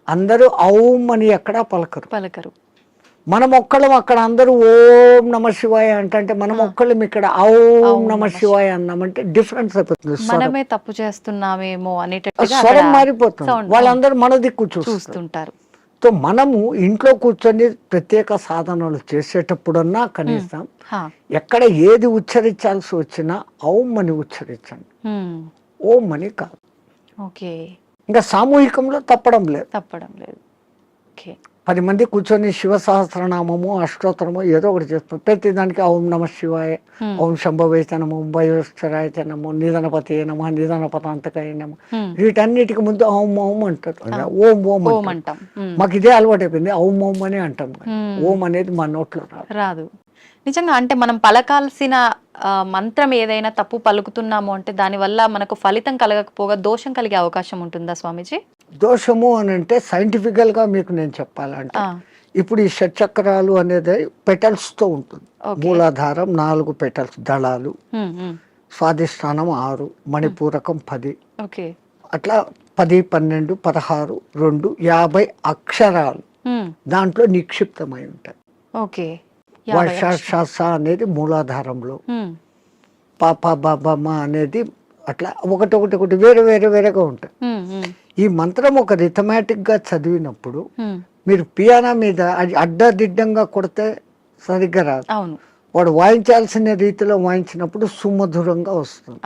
అందరూ ఔం అని ఎక్కడా పలకరు. మనం ఒక్కళ్ళం అక్కడ అందరూ ఓం నమ శివాయ అంటే మనం ఒక్కళ్ళం ఇక్కడ ఔం నమ శివాయ అన్నామంటే డిఫరెన్స్ అయిపోతుంది. మనమే తప్పు చేస్తున్నామేమో అనేటట్టుగా స్వరం మారిపోతుంది, వాళ్ళందరూ మన దిక్కు చూస్తుంటారు. సో మనము ఇంట్లో కూర్చొని ప్రత్యేక సాధనలు చేసేటప్పుడన్నా కనీసం ఎక్కడ ఏది ఉచ్చరించాల్సి వచ్చినా ఔం అని ఉచ్చరించండి, ఓం అని కాదు. ఇంకా సామూహికంలో తప్పడం లేదు. 10 మంది కూర్చొని శివ సహస్రనామము అష్టోత్తరము ఏదో ఒకటి చేస్తాం. ప్రతి దానికి ఓం నమ శివాయ, ఓం శంభవైత నమో, భయోశ్వరాయ నమో, నిధనపతి నమ, నిధనపతాంతకాయ నమ, వీటన్నిటికి ముందు ఓం ఓం అంటారు. ఓం ఓం అంటాం. మాకు ఇదే అలవాటు అయిపోయింది, ఓం ఓం అని అంటాం. ఓం అనేది మా నోట్లో రాదు. నిజంగా అంటే మనం పలకాల్సిన మంత్రం ఏదైనా తప్పు పలుకుతున్నాము అంటే దానివల్ల మనకు ఫలితం కలగకపోగా దోషం కలిగే అవకాశం ఉంటుందా స్వామీజీ? దోషము అని అంటే సైంటిఫికల్గా మీకు నేను చెప్పాలంటే ఇప్పుడు ఈ షట్చక్రాలు అనేది పెటల్స్తో ఉంటుంది. మూలాధారం 4 పెటల్స్ దళాలు, స్వాధిష్టానం 6, మణిపూరకం 10, అట్లా 10, 12, 16, 2, 50 అక్షరాలు దాంట్లో నిక్షిప్తమై ఉంటాయి. వర్ష అనేది మూలాధారంలో, పాప బాబమ్మ అనేది అట్లా ఒకటి వేరే వేరేగా ఉంటాయి. ఈ మంత్రం ఒక రిథమాటిక్ గా చదివినప్పుడు మీరు పియానో మీద అది అడ్డదిడ్డంగా కొడితే సరిగ్గా రాదు. వాడు వాయించాల్సిన రీతిలో వాయించినప్పుడు సుమధురంగా వస్తుంది.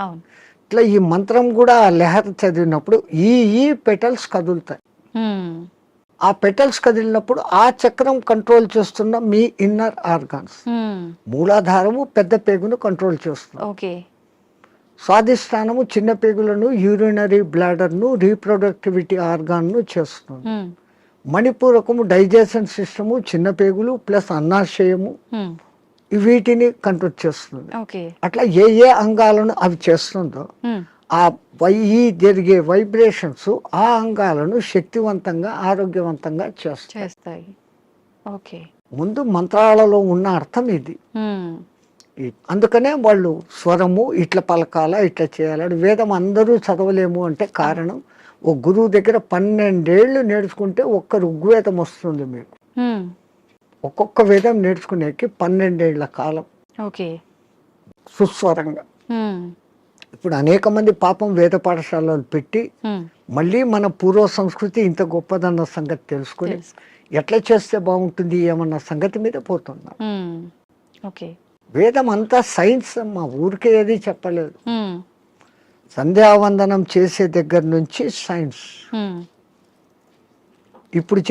ఇట్లా ఈ మంత్రం కూడా ఆ లెహర్ చదివినప్పుడు ఈ పెటల్స్ కదులుతాయి. ఆ పెటల్స్ కదిలినప్పుడు ఆ చక్రం కంట్రోల్ చేస్తున్న మీ ఇన్నర్ ఆర్గాన్స్. మూలాధారము పెద్ద పేగును కంట్రోల్ చేస్తుంది. స్వాధిష్టానము చిన్న పేగులను, యూరినరీ బ్లాడర్ను, రీప్రొడక్టివిటీ ఆర్గాన్ను చేస్తుంది. మణిపూరకము డైజెషన్ సిస్టము, చిన్న పేగులు ప్లస్ అన్నాశయము, వీటిని కంట్రోల్ చేస్తుంది. అట్లా ఏ అంగాలను అవి చేస్తుందో ఆ జరిగే వైబ్రేషన్స్ ఆ అంగాలను శక్తివంతంగా ఆరోగ్యవంతంగా చేస్తాయి. ముందు మంత్రాలలో ఉన్న అర్థం ఇది. అందుకనే వాళ్ళు స్వరము ఇట్లా పలకాల, ఇట్లా చేయాలని. వేదం అందరూ చదవలేము అంటే కారణం, ఓ గురువు దగ్గర 12 ఏళ్ళు నేర్చుకుంటే ఒక్క ఋగ్వేదం వస్తుంది మీకు. ఒక్కొక్క వేదం నేర్చుకునేకి 12 ఏళ్ల కాలం సుస్వరంగా. ఇప్పుడు అనేక మంది పాపం వేద పాఠశాలలు పెట్టి మళ్ళీ మన పూర్వ సంస్కృతి ఇంత గొప్పదన్న సంగతి తెలుసుకుని ఎట్లా చేస్తే బాగుంటుంది ఏమన్న సంగతి మీద పోతున్నా. వేదం అంతా సైన్స్ అమ్మా, ఊరికే ఏది చెప్పలేదు. సంధ్యావందనం చేసే దగ్గర నుంచి సైన్స్. ఇప్పుడు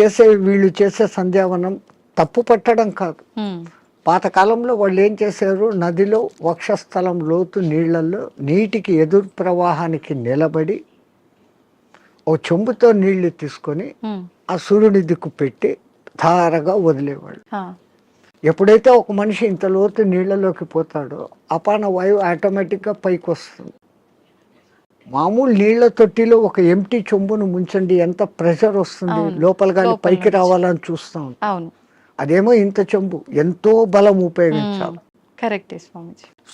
వీళ్ళు చేసే సంధ్యావనం తప్పు పట్టడం కాదు. పాతకాలంలో వాళ్ళు ఏం చేశారు, నదిలో వక్షస్థలం లోతు నీళ్లలో నీటికి ఎదురు ప్రవాహానికి నిలబడి ఓ చెంబుతో నీళ్లు తీసుకొని ఆ సూర్యుని దిక్కు పెట్టి ధారగా వదిలేవాళ్ళు. ఎప్పుడైతే ఒక మనిషి ఇంత లోతు నీళ్లలోకి పోతాడో అపాన వాయువు ఆటోమేటిక్గా పైకి వస్తుంది. మామూలు నీళ్ల తొట్టిలో ఒక ఎంటీ చెంబును ముంచండి, ఎంత ప్రెషర్ వస్తుంది, లోపల గాలి పైకి రావాలని చూస్తాం. అదేమో ఇంత చెంబు, ఎంతో బలం ఉపయోగించాలి.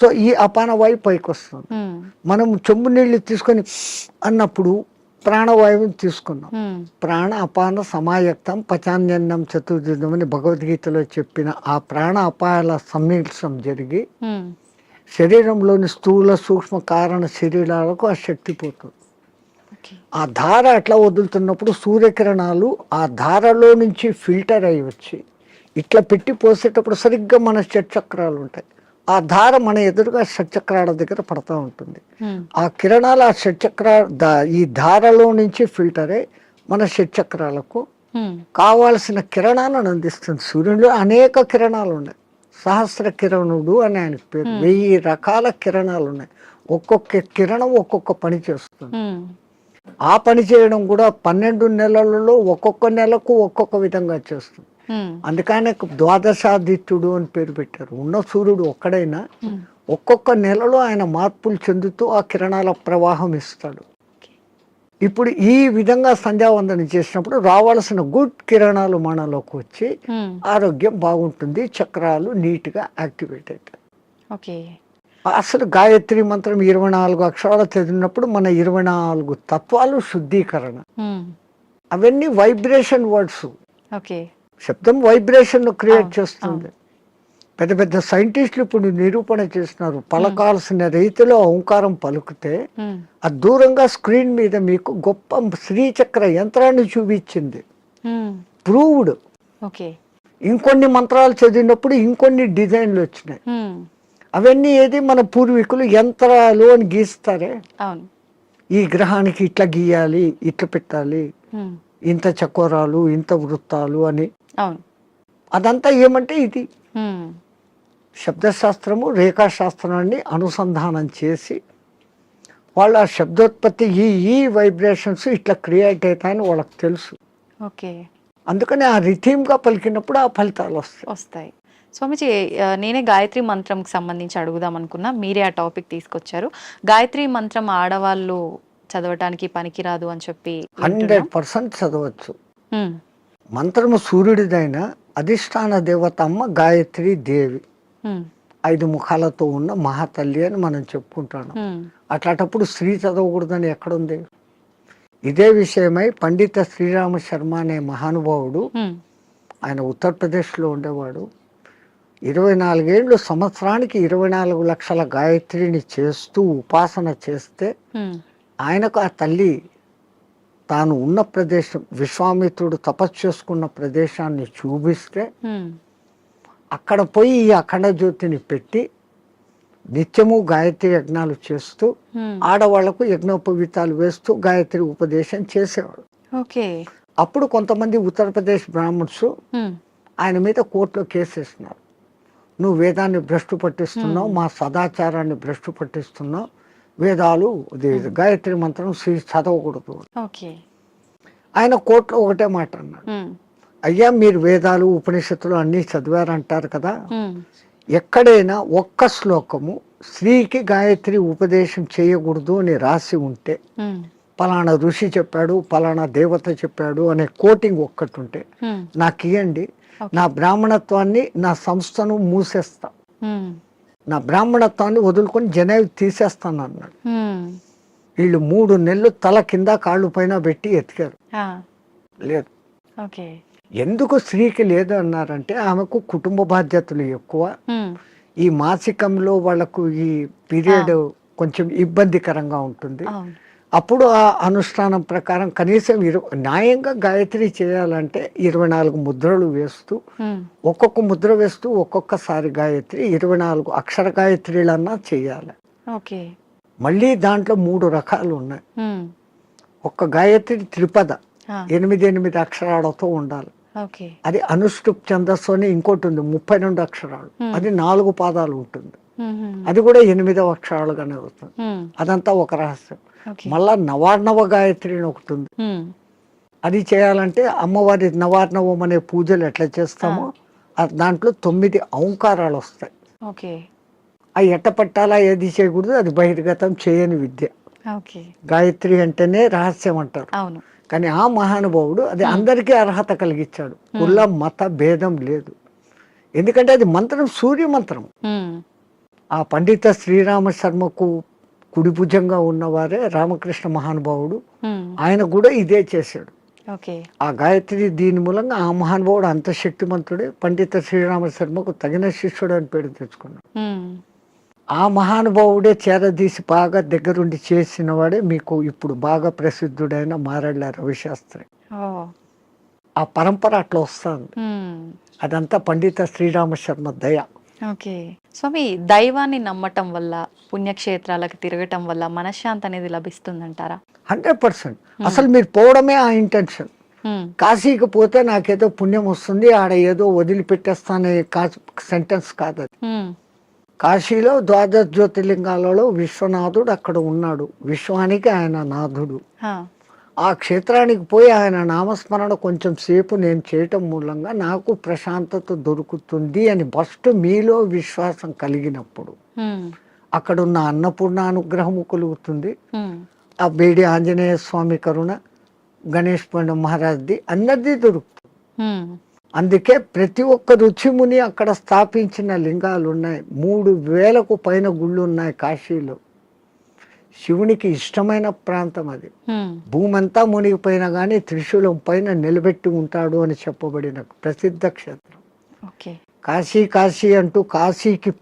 సో ఈ అపాన వాయువు పైకి వస్తుంది. మనం చెంబు నీళ్లు తీసుకొని అన్నప్పుడు ప్రాణవాయువుని తీసుకున్నాం. ప్రాణ అపాన సమాయక్తం పచాన్యన్నం చతుర్దినం అని భగవద్గీతలో చెప్పిన ఆ ప్రాణ అపాయాల సమ్మిళనం జరిగి శరీరంలోని స్థూల సూక్ష్మ కారణ శరీరాలకు ఆ శక్తి పోతుంది. ఆ ధార అట్లా వదులుతున్నప్పుడు సూర్యకిరణాలు ఆ ధారలో నుంచి ఫిల్టర్ అయి వచ్చి ఇట్లా పెట్టి పోసేటప్పుడు సరిగ్గా మన షట్చక్రాలు ఉంటాయి. ఆ ధార మన ఎదురుగా షట్చక్రాల దగ్గర పడతా ఉంటుంది. ఆ కిరణాలు ఆ ఈ ధారలో నుంచి ఫిల్టర్ అయి మన షట్చక్రాలకు కావాల్సిన కిరణాలను అందిస్తుంది. సూర్యుడు అనేక కిరణాలు ఉన్నాయి. సహస్ర కిరణుడు అని ఆయనకు పేరు. 1000 రకాల కిరణాలు ఉన్నాయి. ఒక్కొక్క కిరణం ఒక్కొక్క పని చేస్తుంది. ఆ పని చేయడం కూడా 12 నెలలలో ఒక్కొక్క నెలకు ఒక్కొక్క విధంగా చేస్తుంది. అందుకనే ద్వాదశాదిత్యుడు అని పేరు పెట్టారు. ఉన్న సూర్యుడు ఒక్కడైనా ఒక్కొక్క నెలలో ఆయన మార్పులు చెందుతూ ఆ కిరణాల ప్రవాహం ఇస్తాడు. ఇప్పుడు ఈ విధంగా సంధ్యావందనం చేసినప్పుడు రావాల్సిన గుడ్ కిరణాలు మనలోకి వచ్చి ఆరోగ్యం బాగుంటుంది, చక్రాలు నీట్ గా యాక్టివేట్ అవుతాయి. అసలు గాయత్రి మంత్రం 24 అక్షరాలు చదివినప్పుడు మన 24 తత్వాలు శుద్ధీకరణ. అవన్నీ వైబ్రేషన్ వర్డ్స్. శబ్దం వైబ్రేషన్ క్రియేట్ చేస్తుంది. పెద్ద పెద్ద సైంటిస్టులు ఇప్పుడు నిరూపణ చేస్తున్నారు. పలకాల్సిన రీతిలో ఓంకారం పలుకుతే ఆ దూరంగా స్క్రీన్ మీద మీకు గొప్ప శ్రీచక్ర యంత్రాన్ని చూపించింది. ప్రూవ్డ్. ఇంకొన్ని మంత్రాలు చదివినప్పుడు ఇంకొన్ని డిజైన్లు వచ్చినాయి. అవన్నీ ఏది మన పూర్వీకులు యంత్రాలు అని గీస్తారే, ఈ గ్రహానికి ఇట్లా గీయాలి, ఇట్లా పెట్టాలి, ఇంత చకోరాలు, ఇంత వృత్తాలు అని. అదంతా ఏమంటే ఇది శబ్దశాస్త్రము, రేఖాశాస్త్రాన్ని అనుసంధానం చేసి వాళ్ళ శబ్దోత్పత్తి ఈ వైబ్రేషన్స్ ఇట్లా క్రియేట్ అవుతాయని వాళ్ళకి తెలుసు. అందుకని ఆ రిథీమ్గా పలికినప్పుడు ఆ ఫలితాలు వస్తాయి. స్వామిజీ, నేనే గాయత్రి మంత్రంకి సంబంధించి అడుగుదాం అనుకున్నా, మీరే ఆ టాపిక్ తీసుకొచ్చారు. గాయత్రి మంత్రం ఆడవాళ్ళు చదవటానికి పనికిరాదు అని చెప్పి 100% చదవచ్చు. ఉమ్, మంత్రము సూర్యుడిదైన అధిష్టాన దేవత అమ్మ గాయత్రి దేవి, ఉమ్, 5 ముఖాలతో ఉన్న మహాతల్లి అని మనం చెప్పుకుంటాం. ఉమ్, అట్లాంటప్పుడు స్త్రీ చదవకూడదని ఎక్కడుంది? ఇదే విషయమై పండిత శ్రీరామ శర్మ అనే మహానుభావుడు, ఉమ్, ఆయన ఉత్తరప్రదేశ్లో ఉండేవాడు. 24 ఏళ్ళు సంవత్సరానికి 24 లక్షల గాయత్రిని చేస్తూ ఉపాసన చేస్తే ఉమ్, ఆయనకు ఆ తల్లి తాను ఉన్న ప్రదేశం, విశ్వామిత్రుడు తపస్సు చేసుకున్న ప్రదేశాన్ని చూపిస్తే ఉమ్, అక్కడ పోయి ఈ అఖండ జ్యోతిని పెట్టి నిత్యము గాయత్రి యజ్ఞాలు చేస్తూ ఉమ్, ఆడవాళ్లకు యజ్ఞోపవీతాలు వేస్తూ గాయత్రి ఉపదేశం చేసేవాడు. ఓకే. అప్పుడు కొంతమంది ఉత్తరప్రదేశ్ బ్రాహ్మణ్స్ ఉమ్, ఆయన మీద కోర్టులో కేసేసినారు. నువ్వు వేదాన్ని భ్రష్టు పట్టిస్తున్నావు, మా సదాచారాన్ని భ్రష్టు పట్టిస్తున్నావు, వేదాలు గాయత్రి మంత్రం చదవకూడదు. ఓకే. ఆయన కోర్టులో ఒకటే మాట అన్నాడు, ఉమ్, అయ్యా మీరు వేదాలు ఉపనిషత్తులు అన్నీ చదివారంటారు కదా, ఉమ్, ఎక్కడైనా ఒక్క శ్లోకము స్త్రీకి గాయత్రి ఉపదేశం చేయకూడదు అని రాసి ఉంటే, ఉమ్, పలానా ఋషి చెప్పాడు, పలానా దేవత చెప్పాడు అనే కోటింగ్ ఒక్కటి ఉంటే ఉమ్, నాకు ఇవ్వండి, నా బ్రాహ్మణత్వాన్ని, నా సంస్థను మూసేస్తా, ఉమ్, నా బ్రాహ్మణత్వాన్ని వదులుకొని జనేవి తీసేస్తాను అన్నాడు. ఉమ్, వీళ్ళు 3 నెలలు తల కింద కాళ్ళు పైన పెట్టి ఎతికారు, ఆ, లేదు. ఓకే. ఎందుకు స్త్రీకి లేదు అన్నారంటే ఆమెకు కుటుంబ బాధ్యతలు ఎక్కువ, ఉమ్, ఈ మాసికంలో వాళ్ళకు ఈ పీరియడ్ కొంచెం ఇబ్బందికరంగా ఉంటుంది. అవును. అప్పుడు ఆ అనుష్ఠానం ప్రకారం కనీసం న్యాయంగా గాయత్రి చేయాలంటే 24 ముద్రలు వేస్తూ, ఉమ్, ఒక్కొక్క ముద్ర వేస్తూ ఒక్కొక్కసారి గాయత్రి 24 అక్షర గాయత్రిలన్నా చేయాలి. ఓకే. మళ్ళీ దాంట్లో 3 రకాలు ఉన్నాయి. ఉమ్, ఒక్క గాయత్రి త్రిపద ఆ, 8 అక్షరాలతో ఉండాలి. ఓకే. అది అనుష్ఠుప్ ఛందస్సు అని ఇంకోటి ఉంది 32 అక్షరాలు, అది 4 పాదాలు ఉంటుంది, ఉమ్, ఉమ్, అది కూడా 8వ అక్షరాలుగానే వస్తుంది. ఉమ్, అదంతా ఒక రహస్యం. ఓకే. మళ్ళా నవార్ణవ గాయత్రి అని ఒకటి ఉంది, ఉమ్, అది చేయాలంటే అమ్మవారి నవార్ణవం అనే పూజలు ఎట్లా చేస్తామో దాంట్లో 9 ఔంకారాలు వస్తాయి. ఓకే. అవి ఎట్ట పట్టాలా, ఏది చేయకూడదు, అది బహిర్గతం చేయని విద్య. ఓకే. గాయత్రి అంటేనే రహస్యం అంటారు, అవును. కానీ ఆ మహానుభావుడు అది అందరికీ అర్హత కలిగించాడు. కుల మత భేదం లేదు, ఎందుకంటే అది మంత్రం సూర్య మంత్రం. ఉమ్, ఆ పండిత శ్రీరామ శర్మకు కుడి భుజంగా ఉన్నవారే రామకృష్ణ మహానుభావుడు, ఉమ్, ఆయన కూడా ఇదే చేశాడు. ఓకే. ఆ గాయత్రి దీని మూలంగా ఆ మహానుభావుడు అంత శక్తిమంతుడే, పండిత శ్రీరామ శర్మకు తగిన శిష్యుడు అని పేరు తెచ్చుకున్నాడు. ఉమ్, ఆ మహానుభావుడే చేరదీసి బాగా దగ్గరుండి చేసిన వాడే మీకు ఇప్పుడు బాగా ప్రసిద్ధుడైన మారెళ్ళ రవిశాస్త్రి. ఓ, ఆ పరంపర అట్లా వస్తుంది. ఉమ్, అదంతా పండిత శ్రీరామ శర్మ దయ. ఓకే. స్వామి, దైవాన్ని నమ్మటం వల్ల, పుణ్యక్షేత్రాలకు తిరగటం వల్ల మనశ్శాంతి అనేది లభిస్తుందంటారా? 100%. అసలు మీరు పోవడమే ఆ ఇంటెన్షన్. ఉమ్, కాశీకి పోతే నాకేదో పుణ్యం వస్తుంది, ఆడ ఏదో వదిలిపెట్టేస్తానే సెంటెన్స్ కాదు అది. ఉమ్, కాశీలో 12 జ్యోతిర్లింగాలలో విశ్వనాథుడు అక్కడ ఉన్నాడు, విశ్వానికి ఆయన నాథుడు. ఆ, ఆ క్షేత్రానికి పోయి ఆయన నామస్మరణ కొంచెం సేపు నేను చేయటం మూలంగా నాకు ప్రశాంతత దొరుకుతుంది అని ఫస్ట్ మీలో విశ్వాసం కలిగినప్పుడు ఉమ్, అక్కడున్న అన్నపూర్ణ అనుగ్రహము కలుగుతుంది. ఉమ్, ఆ బేడి ఆంజనేయ స్వామి కరుణ, గణేష్ పండ మహారాజ్ది అందరిది దొరుకుతుంది. ఉమ్, అందుకే ప్రతి ఒక్క రుచిముని అక్కడ స్థాపించిన లింగాలు ఉన్నాయి. 3000కు పైన గుళ్ళు ఉన్నాయి కాశీలో. శివునికి ఇష్టమైన ప్రాంతం అది. ఉమ్, భూమి అంతా మునిగిపోయినా కానీ త్రిశూలం పైన నిలబెట్టి ఉంటాడు అని చెప్పబడిన ప్రసిద్ధ క్షేత్రం ఓకే. కాశీ. కాశీ అంటూ కాశీకి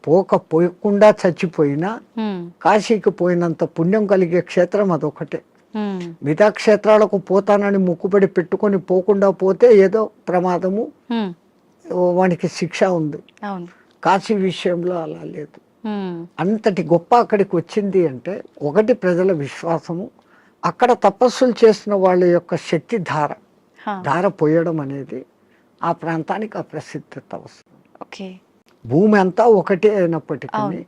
పోయకుండా చచ్చిపోయినా ఉమ్, కాశీకి పోయినంత పుణ్యం కలిగే క్షేత్రం అదొకటే. ఉమ్, మిగతా క్షేత్రాలకు పోతానని ముక్కుబడి పెట్టుకొని పోకుండా పోతే ఏదో ప్రమాదము, ఉమ్, వానికి శిక్ష ఉంది. అవును. కాశీ విషయంలో అలా లేదు. ఉమ్, అంతటి గొప్ప అక్కడికి వచ్చింది అంటే ఒకటి ప్రజల విశ్వాసము, అక్కడ తపస్సులు చేసిన వాళ్ళ యొక్క శక్తి హా, ధార పోయడం అనేది ఆ ప్రాంతానికి ఆ ప్రసిద్ధత వస్తుంది. ఓకే. భూమి అంతా ఒకటే అయినప్పటికీ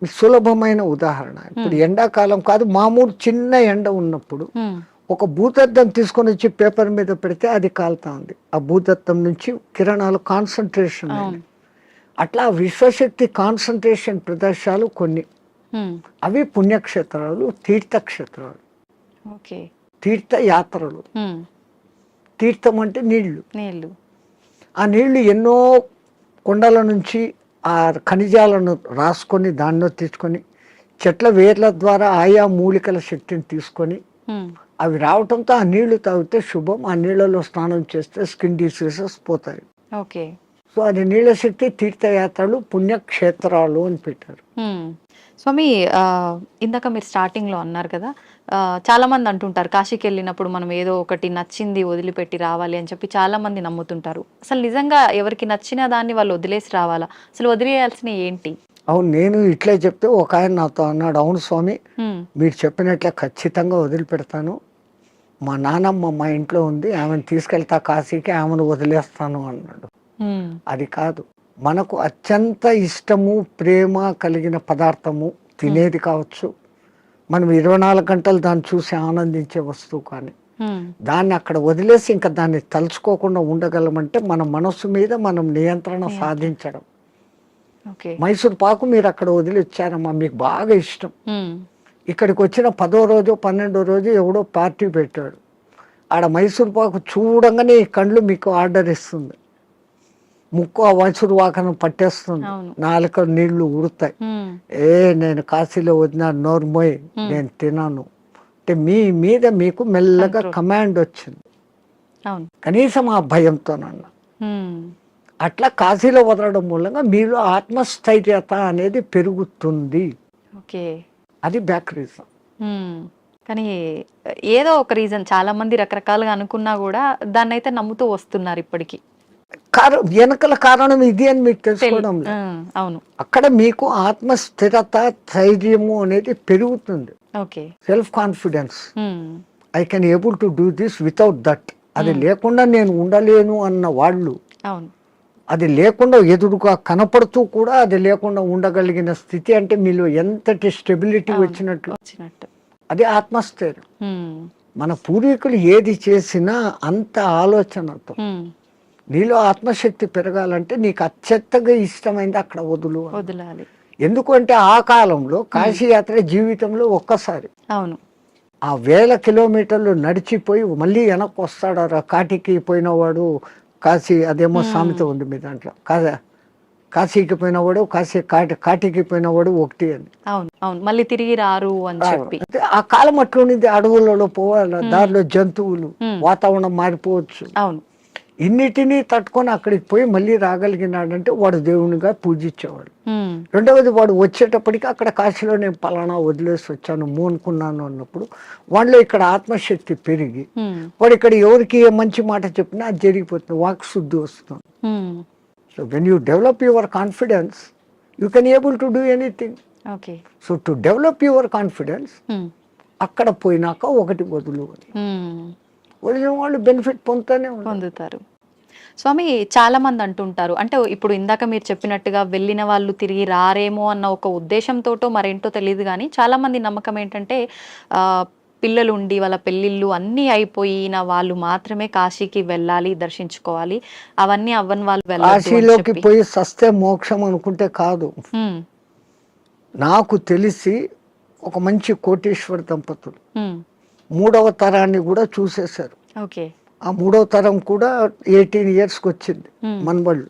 సులభమైన ఉదాహరణ, ఇప్పుడు ఎండాకాలం కాదు, మామూలు చిన్న ఎండ ఉన్నప్పుడు ఉమ్, ఒక భూతద్దం తీసుకొని వచ్చి పేపర్ మీద పెడితే అది కాలుతా ఉంది. ఆ భూతద్దం నుంచి కిరణాలు కాన్సన్ట్రేషన్. అవును. అట్లా విశ్వశక్తి కాన్సన్ట్రేషన్ ప్రదేశాలు కొన్ని హ్మ్. అవి పుణ్యక్షేత్రాలు, తీర్థక్షేత్రాలు, ఓకే. తీర్థయాత్రలు. హ్మ్. తీర్థం అంటే నీళ్లు. నీళ్ళు. ఆ నీళ్లు ఎన్నో కొండల నుంచి ఆ ఖనిజాలను రాసుకొని దానిలో తీసుకొని చెట్ల వేర్ల ద్వారా ఆయా మూలికల శక్తిని తీసుకొని హ్మ్. అవి రావటంతో ఆ నీళ్లు తాగితే శుభం. ఆ నీళ్ళలో స్నానం చేస్తే స్కిన్ డిసీజెస్ పోతాయి. ఓకే. సో అది నీళ్ళ శక్తి, తీర్థయాత్రలు, పుణ్యక్షేత్రాలు అని పెట్టారు. హ్మ్. స్వామి, ఇందాక మీరు స్టార్టింగ్‌లో అన్నారు కదా! చాలామంది అంటుంటారు కాశీకెళ్ళినప్పుడు మనం ఏదో ఒకటి నచ్చింది వదిలిపెట్టి రావాలి అని చెప్పి చాలామంది నమ్ముతుంటారు. అసలు నిజంగా ఎవరికి నచ్చిన దాన్ని వాళ్ళు వదిలేసి రావాలా? అసలు వదిలేయాల్సినయి ఏంటి? అవును, నేను ఇట్లే చెప్తే ఒక ఆయన నాతో అన్నాడు, అవును స్వామి, హ్మ్. మీరు చెప్పినట్లే ఖచ్చితంగా వదిలిపెడతాను. మా నానమ్మ మా ఇంట్లో ఉంది, ఆమెను తీసుకెళ్తా కాశీకి, ఆమెను వదిలేస్తాను అన్నాడు. హ్మ్. అది కాదు, మనకు అత్యంత ఇష్టము, ప్రేమ కలిగిన పదార్థము, తినేది కావచ్చు, మనం 24 గంటలు దాన్ని చూసి ఆనందించే వస్తువు, కానీ హ్మ్. దాన్ని అక్కడ వదిలేసి ఇంకా దాన్ని తలుచుకోకుండా ఉండగలమంటే మన మనస్సు మీద మనం నియంత్రణ సాధించడం. ఓకే. మైసూర్ పాకు మీరు అక్కడ వదిలి వచ్చారమ్మా, మీకు బాగా ఇష్టం. హ్మ్. ఇక్కడికి వచ్చిన 10వ రోజు 12వ రోజు ఎవడో పార్టీ పెట్టాడు, ఆడ మైసూర్ పాకు చూడంగానే ఈ కళ్ళు మీకు ఆర్డర్ ఇస్తుంది, ముక్కు ఆ మైసూర్ పాకను పట్టేస్తుంది, అవును. నాలుక నీళ్లు ఉరుతాయి. హ్మ్. నేను కాశీలో వదిన నోర్మోయ్, హ్మ్. నేను తినాను అంటే మీ మీద మీకు మెల్లగా కంట్రోల్. కమాండ్ వచ్చింది, అవును. కనీసం ఆ భయంతోనన్నా. హ్మ్. అట్లా కాశీలో వదలడం మూలంగా మీలో ఆత్మస్థైర్యత అనేది పెరుగుతుంది. ఓకే. అది బ్యాక్ రీజన్. హ్మ్. కానీ ఏదో ఒక రీజన్ చాలామంది రకరకాలుగా అనుకున్నా గూడా దాన్నైతే నమ్ముతూ వస్తున్నారు ఇప్పటికి. వెనకల కారణం ఇది అని మీకు తెలుసుకోవడం లేదు. అవును. అక్కడ మీకు ఆత్మస్థిరత, ధైర్యము అనేది పెరుగుతుంది, okay. Self confidence. Hmm. I can able to do this without that. అది లేకుండా నేను ఉండలేను అన్న వాళ్ళు, అవును. అది లేకుండా ఎదురుగా కనపడుతూ కూడా అది లేకుండా ఉండగలిగిన స్థితి అంటే మీలో ఎంతటి స్టెబిలిటీ వచ్చినట్లు. అది ఆత్మస్థైర్యం. హ్మ్. మన పూర్వీకులు ఏది చేసినా అంత ఆలోచనతో. హ్మ్. నీలో ఆత్మశక్తి పెరగాలంటే నీకు అత్యంతగా ఇష్టమైంది అక్కడ వదలాలి. ఎందుకంటే ఆ కాలంలో కాశీయాత్ర జీవితంలో ఒక్కసారి. అవును. ఆ 1000 కిలోమీటర్లు నడిచిపోయి మళ్ళీ వెనక్కి వస్తాడు. కాటికి పోయినవాడు కాశీ, అదేమో సామెత ఉంది మీ దాంట్లో, కాశీకి పోయినవాడు కాటికి పోయినవాడు ఒకటి అని. అవును. అవును. మళ్ళీ తిరిగి రారు అని చెప్పి. ఆ కాలం అట్లుండింది, అడవులలో పోవాలి, దారిలో జంతువులు, వాతావరణం మారిపోవచ్చు. అవును. ఇన్నిటినీ తట్టుకొని అక్కడికి పోయి మళ్ళీ రాగలిగినాడంటే వాడు దేవునిగా పూజించేవాడు. హ్మ్. రెండవది, వాడు వచ్చేటప్పటికి అక్కడ కాశీలో నేను పలానా వదిలేసి వచ్చాను మోనుకున్నాను అన్నప్పుడు వాళ్ళలో ఇక్కడ ఆత్మశక్తి పెరిగి వాడు ఇక్కడ ఎవరికి ఏ మంచి మాట చెప్పినా అది జరిగిపోతుంది, వాక్ శుద్ధి వస్తుంది. So when you develop your confidence you can able to do anything. Okay. So to develop your confidence అక్కడ పోయినాక ఒకటి వదిలిన వాళ్ళు బెనిఫిట్ పొందుతారు. స్వామి, చాలా మంది అంటుంటారు, అంటే ఇప్పుడు ఇందాక మీరు చెప్పినట్టుగా వెళ్ళిన వాళ్ళు తిరిగి రారేమో అన్న ఒక ఉద్దేశంతోటో మరేంటో తెలియదు, కానీ చాలా మంది నమ్మకం ఏంటంటే పిల్లలు ఉండి వాళ్ళ పెళ్ళిళ్ళు అన్నీ అయిపోయిన వాళ్ళు మాత్రమే కాశీకి వెళ్ళాలి, దర్శించుకోవాలి, అవన్నీ అవ్వని వాళ్ళు కాశీలోకి పోయి సస్తే మోక్షం అనుకుంటే కాదు. నాకు తెలిసి ఒక మంచి కోటీశ్వర దంపతులు 3వ తరాన్ని కూడా చూసేశారు. ఓకే. ఆ 3వ తరం కూడా 18 yearsకి వచ్చింది మనబళ్ళు.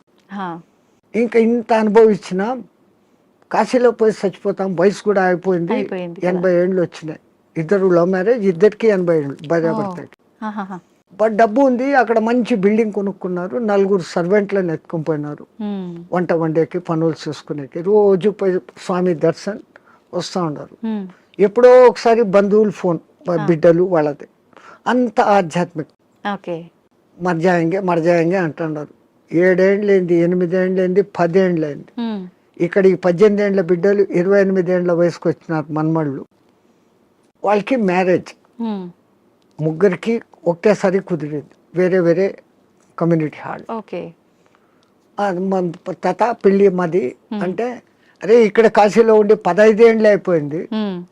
ఇంకా ఇంత అనుభవించిన కాశీలో పోయి చచ్చిపోతాం, వయసు కూడా అయిపోయింది, 80 ఏళ్ళు వచ్చినాయి. ఇద్దరు లవ్ మ్యారేజ్, ఇద్దరికి 80 ఏళ్ళు భార్యాభర్తకి. బట్ డబ్బు ఉంది, అక్కడ మంచి బిల్డింగ్ కొనుక్కున్నారు, 4 సర్వెంట్లను ఎత్తుకొని పోయినారు, వంట వండేకి, పనులు చూసుకునేకి. రోజు పోయి స్వామి దర్శన్ వస్తూ ఉన్నారు. ఎప్పుడో ఒకసారి బంధువులు ఫోన్, బిడ్డలు వాళ్ళది, అంత ఆధ్యాత్మిక. మర్జాయంగే అంటున్నారు. 7 ఏళ్ళైంది, 8 ఏళ్ళైంది, 10 ఏళ్ళైంది. ఇక్కడ ఈ 18 ఏళ్ళ బిడ్డలు 28 ఏళ్ళ వయసుకు వచ్చినారు మనమళ్ళు. వాళ్ళకి మ్యారేజ్ ముగ్గురికి ఒకేసారి కుదిరింది, వేరే వేరే కమ్యూనిటీ హాల్. తాత పెళ్ళి మాది అంటే, అరే ఇక్కడ కాశీలో ఉండి 15 ఏళ్ళు అయిపోయింది,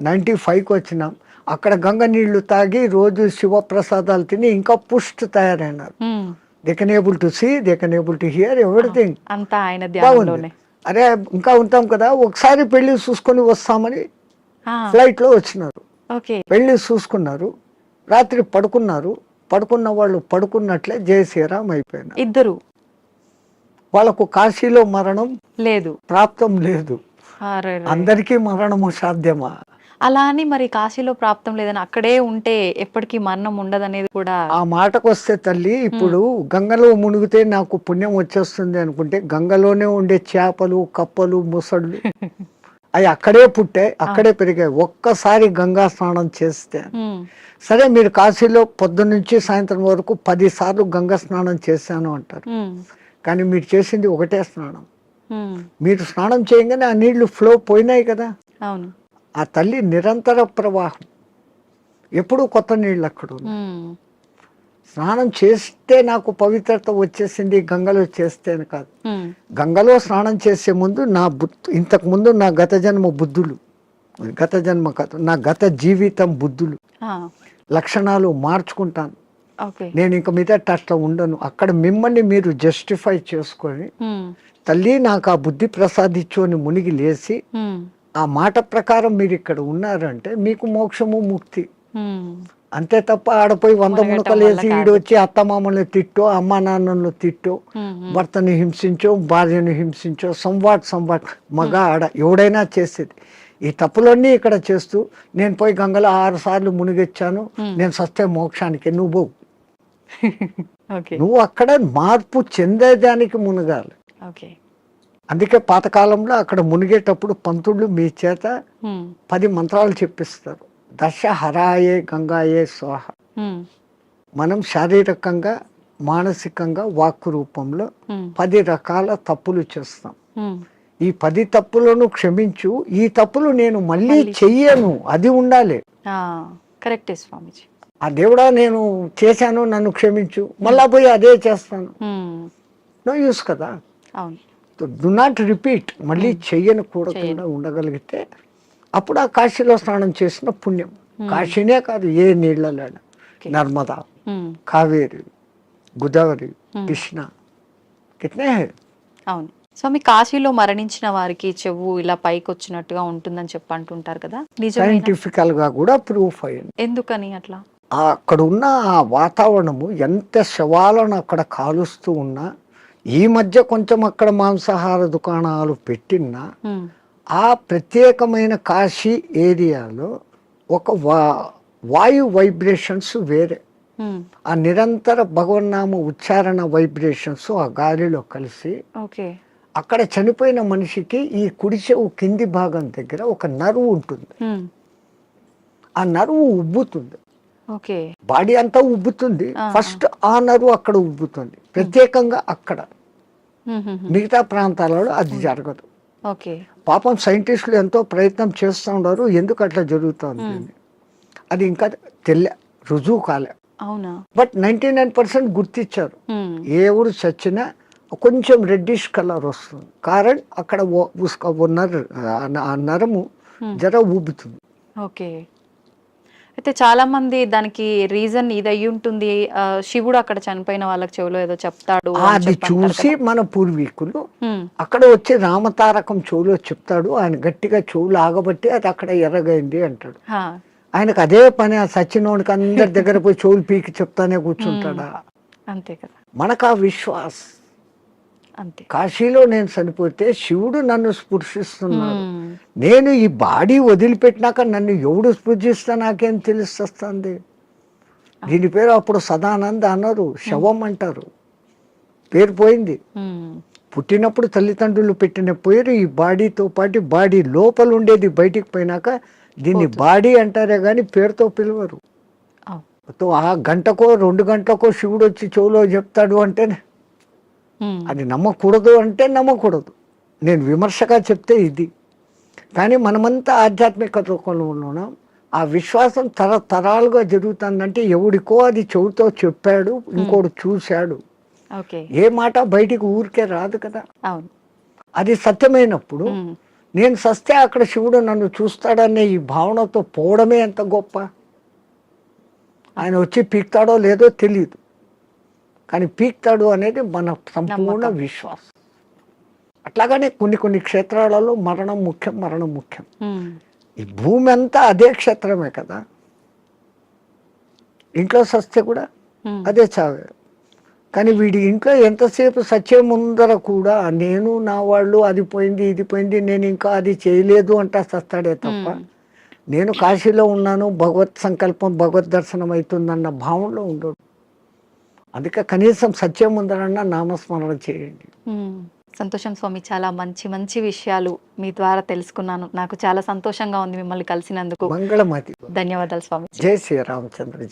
95కి వచ్చినాం, అక్కడ గంగ నీళ్లు తాగి రోజు శివప్రసాదాలు తిని ఇంకా పుష్టి తయారైనారు. They can able to see, they can able to hear everything. బాగుంది. అరే ఇంకా ఉంటాం కదా, ఒకసారి పెళ్లి చూసుకొని వస్తామని ఫ్లైట్లో వచ్చినారు, ఓకే. వెళ్ళి చూసుకున్నారు, రాత్రి పడుకున్నారు, పడుకున్న వాళ్ళు పడుకున్నట్లే జై శ్రీరామ్ అయిపోయినారు. ఇద్దరు వాళ్ళకు కాశీలో మరణం లేదు. ప్రాప్తం లేదు. అరెరే. అందరికీ మరణము సాధ్యమా? అలా అని మరి కాశీలో ప్రాప్తం లేదని అక్కడే ఉంటే ఎప్పటికీ మరణం ఉండదనేది కూడా. ఆ మాటకు వస్తే తల్లి, ఇప్పుడు గంగలో మునిగితే నాకు పుణ్యం వచ్చేస్తుంది అనుకుంటే, గంగలోనే ఉండే చేపలు, కప్పలు, ముసళ్ళు అవి అక్కడే పుట్టాయి, అక్కడే పెరిగాయి. ఒక్కసారి గంగా స్నానం చేస్తే, సరే మీరు కాశీలో పొద్దున్న నుంచి సాయంత్రం వరకు 10 సార్లు గంగా స్నానం చేశాను అంటారు, కానీ మీరు చేసింది ఒకటే స్నానం. మీరు స్నానం చేయగానే ఆ నీళ్లు ఫ్లో పోయినాయి కదా. అవును. ఆ తల్లి నిరంతర ప్రవాహం, ఎప్పుడూ కొత్త నీళ్ళు అక్కడ ఉంది. స్నానం చేస్తే నాకు పవిత్రత వచ్చేసింది గంగలో చేస్తేనే కాదు. గంగలో స్నానం చేసే ముందు నా ఇంతకు ముందు నా గత జన్మ బుద్ధులు, గత జన్మ కాదు, నా గత జీవితం బుద్ధులు, లక్షణాలు మార్చుకుంటాను. నేను ఇంక మీద అట్లా ఉండను. అక్కడ మిమ్మల్ని మీరు జస్టిఫై చేసుకొని, తల్లి నాకు ఆ బుద్ధి ప్రసాదించు అని మునిగి లేచి, ఆ మాట ప్రకారం మీరు ఇక్కడ ఉన్నారంటే మీకు మోక్షము ముక్తి. అంతే తప్ప ఆడపోయి 100 మునకలు వేసి ఈడొచ్చి అత్తమామల్ని తిట్టో, అమ్మా నాన్నలను తిట్టో, భర్తని హింసించో, భార్యను హింసించో, సంవాట్ మగ ఆడ ఎవడైనా చేసేది. ఈ తప్పులన్నీ ఇక్కడ చేస్తూ, నేను పోయి గంగలో 6 సార్లు మునిగొచ్చాను, నేను సస్తే మోక్షానికి, నువ్వు నువ్వు అక్కడ మార్పు చెందేదానికి మునగాలి. అందుకే పాతకాలంలో అక్కడ మునిగేటప్పుడు పంతుళ్ళు మీ చేత 10 మంత్రాలు చెప్పిస్తారు. దశ హరాయే గంగాయే స్వాహ. మనం శారీరకంగా, మానసికంగా, వాక్కు రూపంలో 10 రకాల తప్పులు చేస్తాం. ఈ 10 తప్పులను క్షమించు, ఈ తప్పులు నేను మళ్ళీ చెయ్యను, అది ఉండాలి. కరెక్టే స్వామిజీ. ఆ దేవుడా నేను చేశాను, నన్ను క్షమించు, మళ్ళా పోయి అదే చేస్తాను, నో యూస్ కదా. Do not repeat. మళ్ళీ చెయ్యను కూడకుండా ఉండగలిగితే అప్పుడు ఆ కాశీలో స్నానం చేసిన పుణ్యం. కాశీనే కాదు, ఏ నీళ్ళలో, నర్మదా, కావేరి, గోదావరి, కృష్ణ, కిట్నే. అవును స్వామి, కాశీలో మరణించిన వారికి చెవు ఇలా పైకి వచ్చినట్టుగా ఉంటుందని అంటుంటారు కదా, సైంటిఫికల్ గా కూడా ప్రూఫ్ అయ్యింది. ఎందుకని అట్లా? అక్కడ ఉన్న ఆ వాతావరణము, ఎంత శవాలను అక్కడ కాలుస్తూ ఉన్నా, ఈ మధ్య కొంచెం అక్కడ మాంసాహార దుకాణాలు పెట్టినా, ఆ ప్రత్యేకమైన కాశీ ఏరియాలో ఒక వాయు వైబ్రేషన్స్ వేరే, ఆ నిరంతర భగవన్నామ ఉచ్చారణ వైబ్రేషన్స్ ఆ గాలిలో కలిసి, అక్కడ చనిపోయిన మనిషికి ఈ కుడి చెవు కింది భాగం దగ్గర ఒక నరువు ఉంటుంది. ఆ నరువు ఉబ్బుతుంది, బాడీ అంతా ఉబ్బుతుంది. ఫస్ట్ ఆ నరువు అక్కడ ఉబ్బుతుంది, ప్రత్యేకంగా అక్కడ. మిగతా ప్రాంతాలలో అది జరగదు. పాపం సైంటిస్టులు ఎంతో ప్రయత్నం చేస్తూ ఉన్నారు, ఎందుకు అట్లా జరుగుతుంది అది ఇంకా రుజువు కాలే. బట్ 99% గుర్తించారు. ఏ ఊరు చచ్చినా కొంచెం రెడ్డిష్ కలర్ వస్తుంది, కారణం అక్కడ నరము జర ఊబుతుంది. అయితే చాలా మంది దానికి రీజన్ ఇది అయ్యి ఉంటుంది, శివుడు అక్కడ చనిపోయిన వాళ్ళకి చెవులో ఏదో చెప్తాడు అది చూసి మన పూర్వీకులు అక్కడ వచ్చి రామతారకం చెవులో చెప్తాడు, ఆయన గట్టిగా చెవులు ఆగబట్టి అది అక్కడ ఎర్రగైంది అంటాడు. ఆయనకు అదే పని, ఆ సచ్చినోడికి అందరి దగ్గర పోయి చెవులు పీకి చెప్తానే కూర్చుంటాడా? అంతే కదా, మనకు ఆ విశ్వాస్. అంతే. కాశీలో నేను చనిపోతే శివుడు నన్ను స్పృశిస్తున్నాడు, నేను ఈ బాడీ వదిలిపెట్టినాక నన్ను ఎవడు స్పృశిస్తా నాకేం తెలుస్తుంది. దీని పేరు అప్పుడు సదానంద అన్నారు, శవం అంటారు, పేరు పోయింది. పుట్టినప్పుడు తల్లిదండ్రులు పెట్టిన పేరు ఈ బాడీతో పాటు బాడీ లోపల ఉండేది బయటికి పోయినాక దీన్ని బాడీ అంటారే గాని పేరుతో పిలవరు. ఆ గంటకో 2 గంటలకో శివుడు వచ్చి చెవులో చెప్తాడు అంటే అది నమ్మకూడదు అంటే నమ్మకూడదు. నేను విమర్శగా చెప్తే ఇది. కానీ మనమంతా ఆధ్యాత్మిక లోకంలో ఉన్నాం, ఆ విశ్వాసం తరతరాలుగా జరుగుతుందంటే ఎవడికో అది చెవుతో చెప్పాడు, ఇంకోటి చూశాడు. ఏ మాట బయటికి ఊరికే రాదు కదా. అది సత్యమైనప్పుడు నేను సస్తే అక్కడ శివుడు నన్ను చూస్తాడనే ఈ భావనతో పోవడమే ఎంత గొప్ప. ఆయన వచ్చి పీక్తాడో లేదో తెలియదు, కానీ పీక్తాడు అనేది మన సంపూర్ణ విశ్వాసం. అట్లాగనే కొన్ని క్షేత్రాలలో మరణం ముఖ్యం. ఈ భూమి అంతా అదే క్షేత్రమే కదా, ఇంట్లో సస్తే కూడా ఉమ్, అదే చావే. కానీ వీడి ఇంట్లో ఎంతసేపు సచ్చే ముందర కూడా నేను నా వాళ్ళు అది పోయింది ఇది పోయింది నేను ఇంకా అది చేయలేదు అంటా సస్తాడే తప్ప ఉమ్, నేను కాశీలో ఉన్నాను భగవత్ సంకల్పం భగవద్ దర్శనం అవుతుందన్న భావంలో ఉండడు. అందుకే కనీసం సత్యం ముందరన్నా నామస్మరణ చేయండి. ఉమ్. సంతోషం స్వామి, చాలా మంచి మంచి విషయాలు మీ ద్వారా తెలుసుకున్నాను. నాకు చాలా సంతోషంగా ఉంది మిమ్మల్ని కలిసినందుకు. మంగళమతి. ధన్యవాదాలు స్వామి. జై శ్రీరామచంద్రజీ.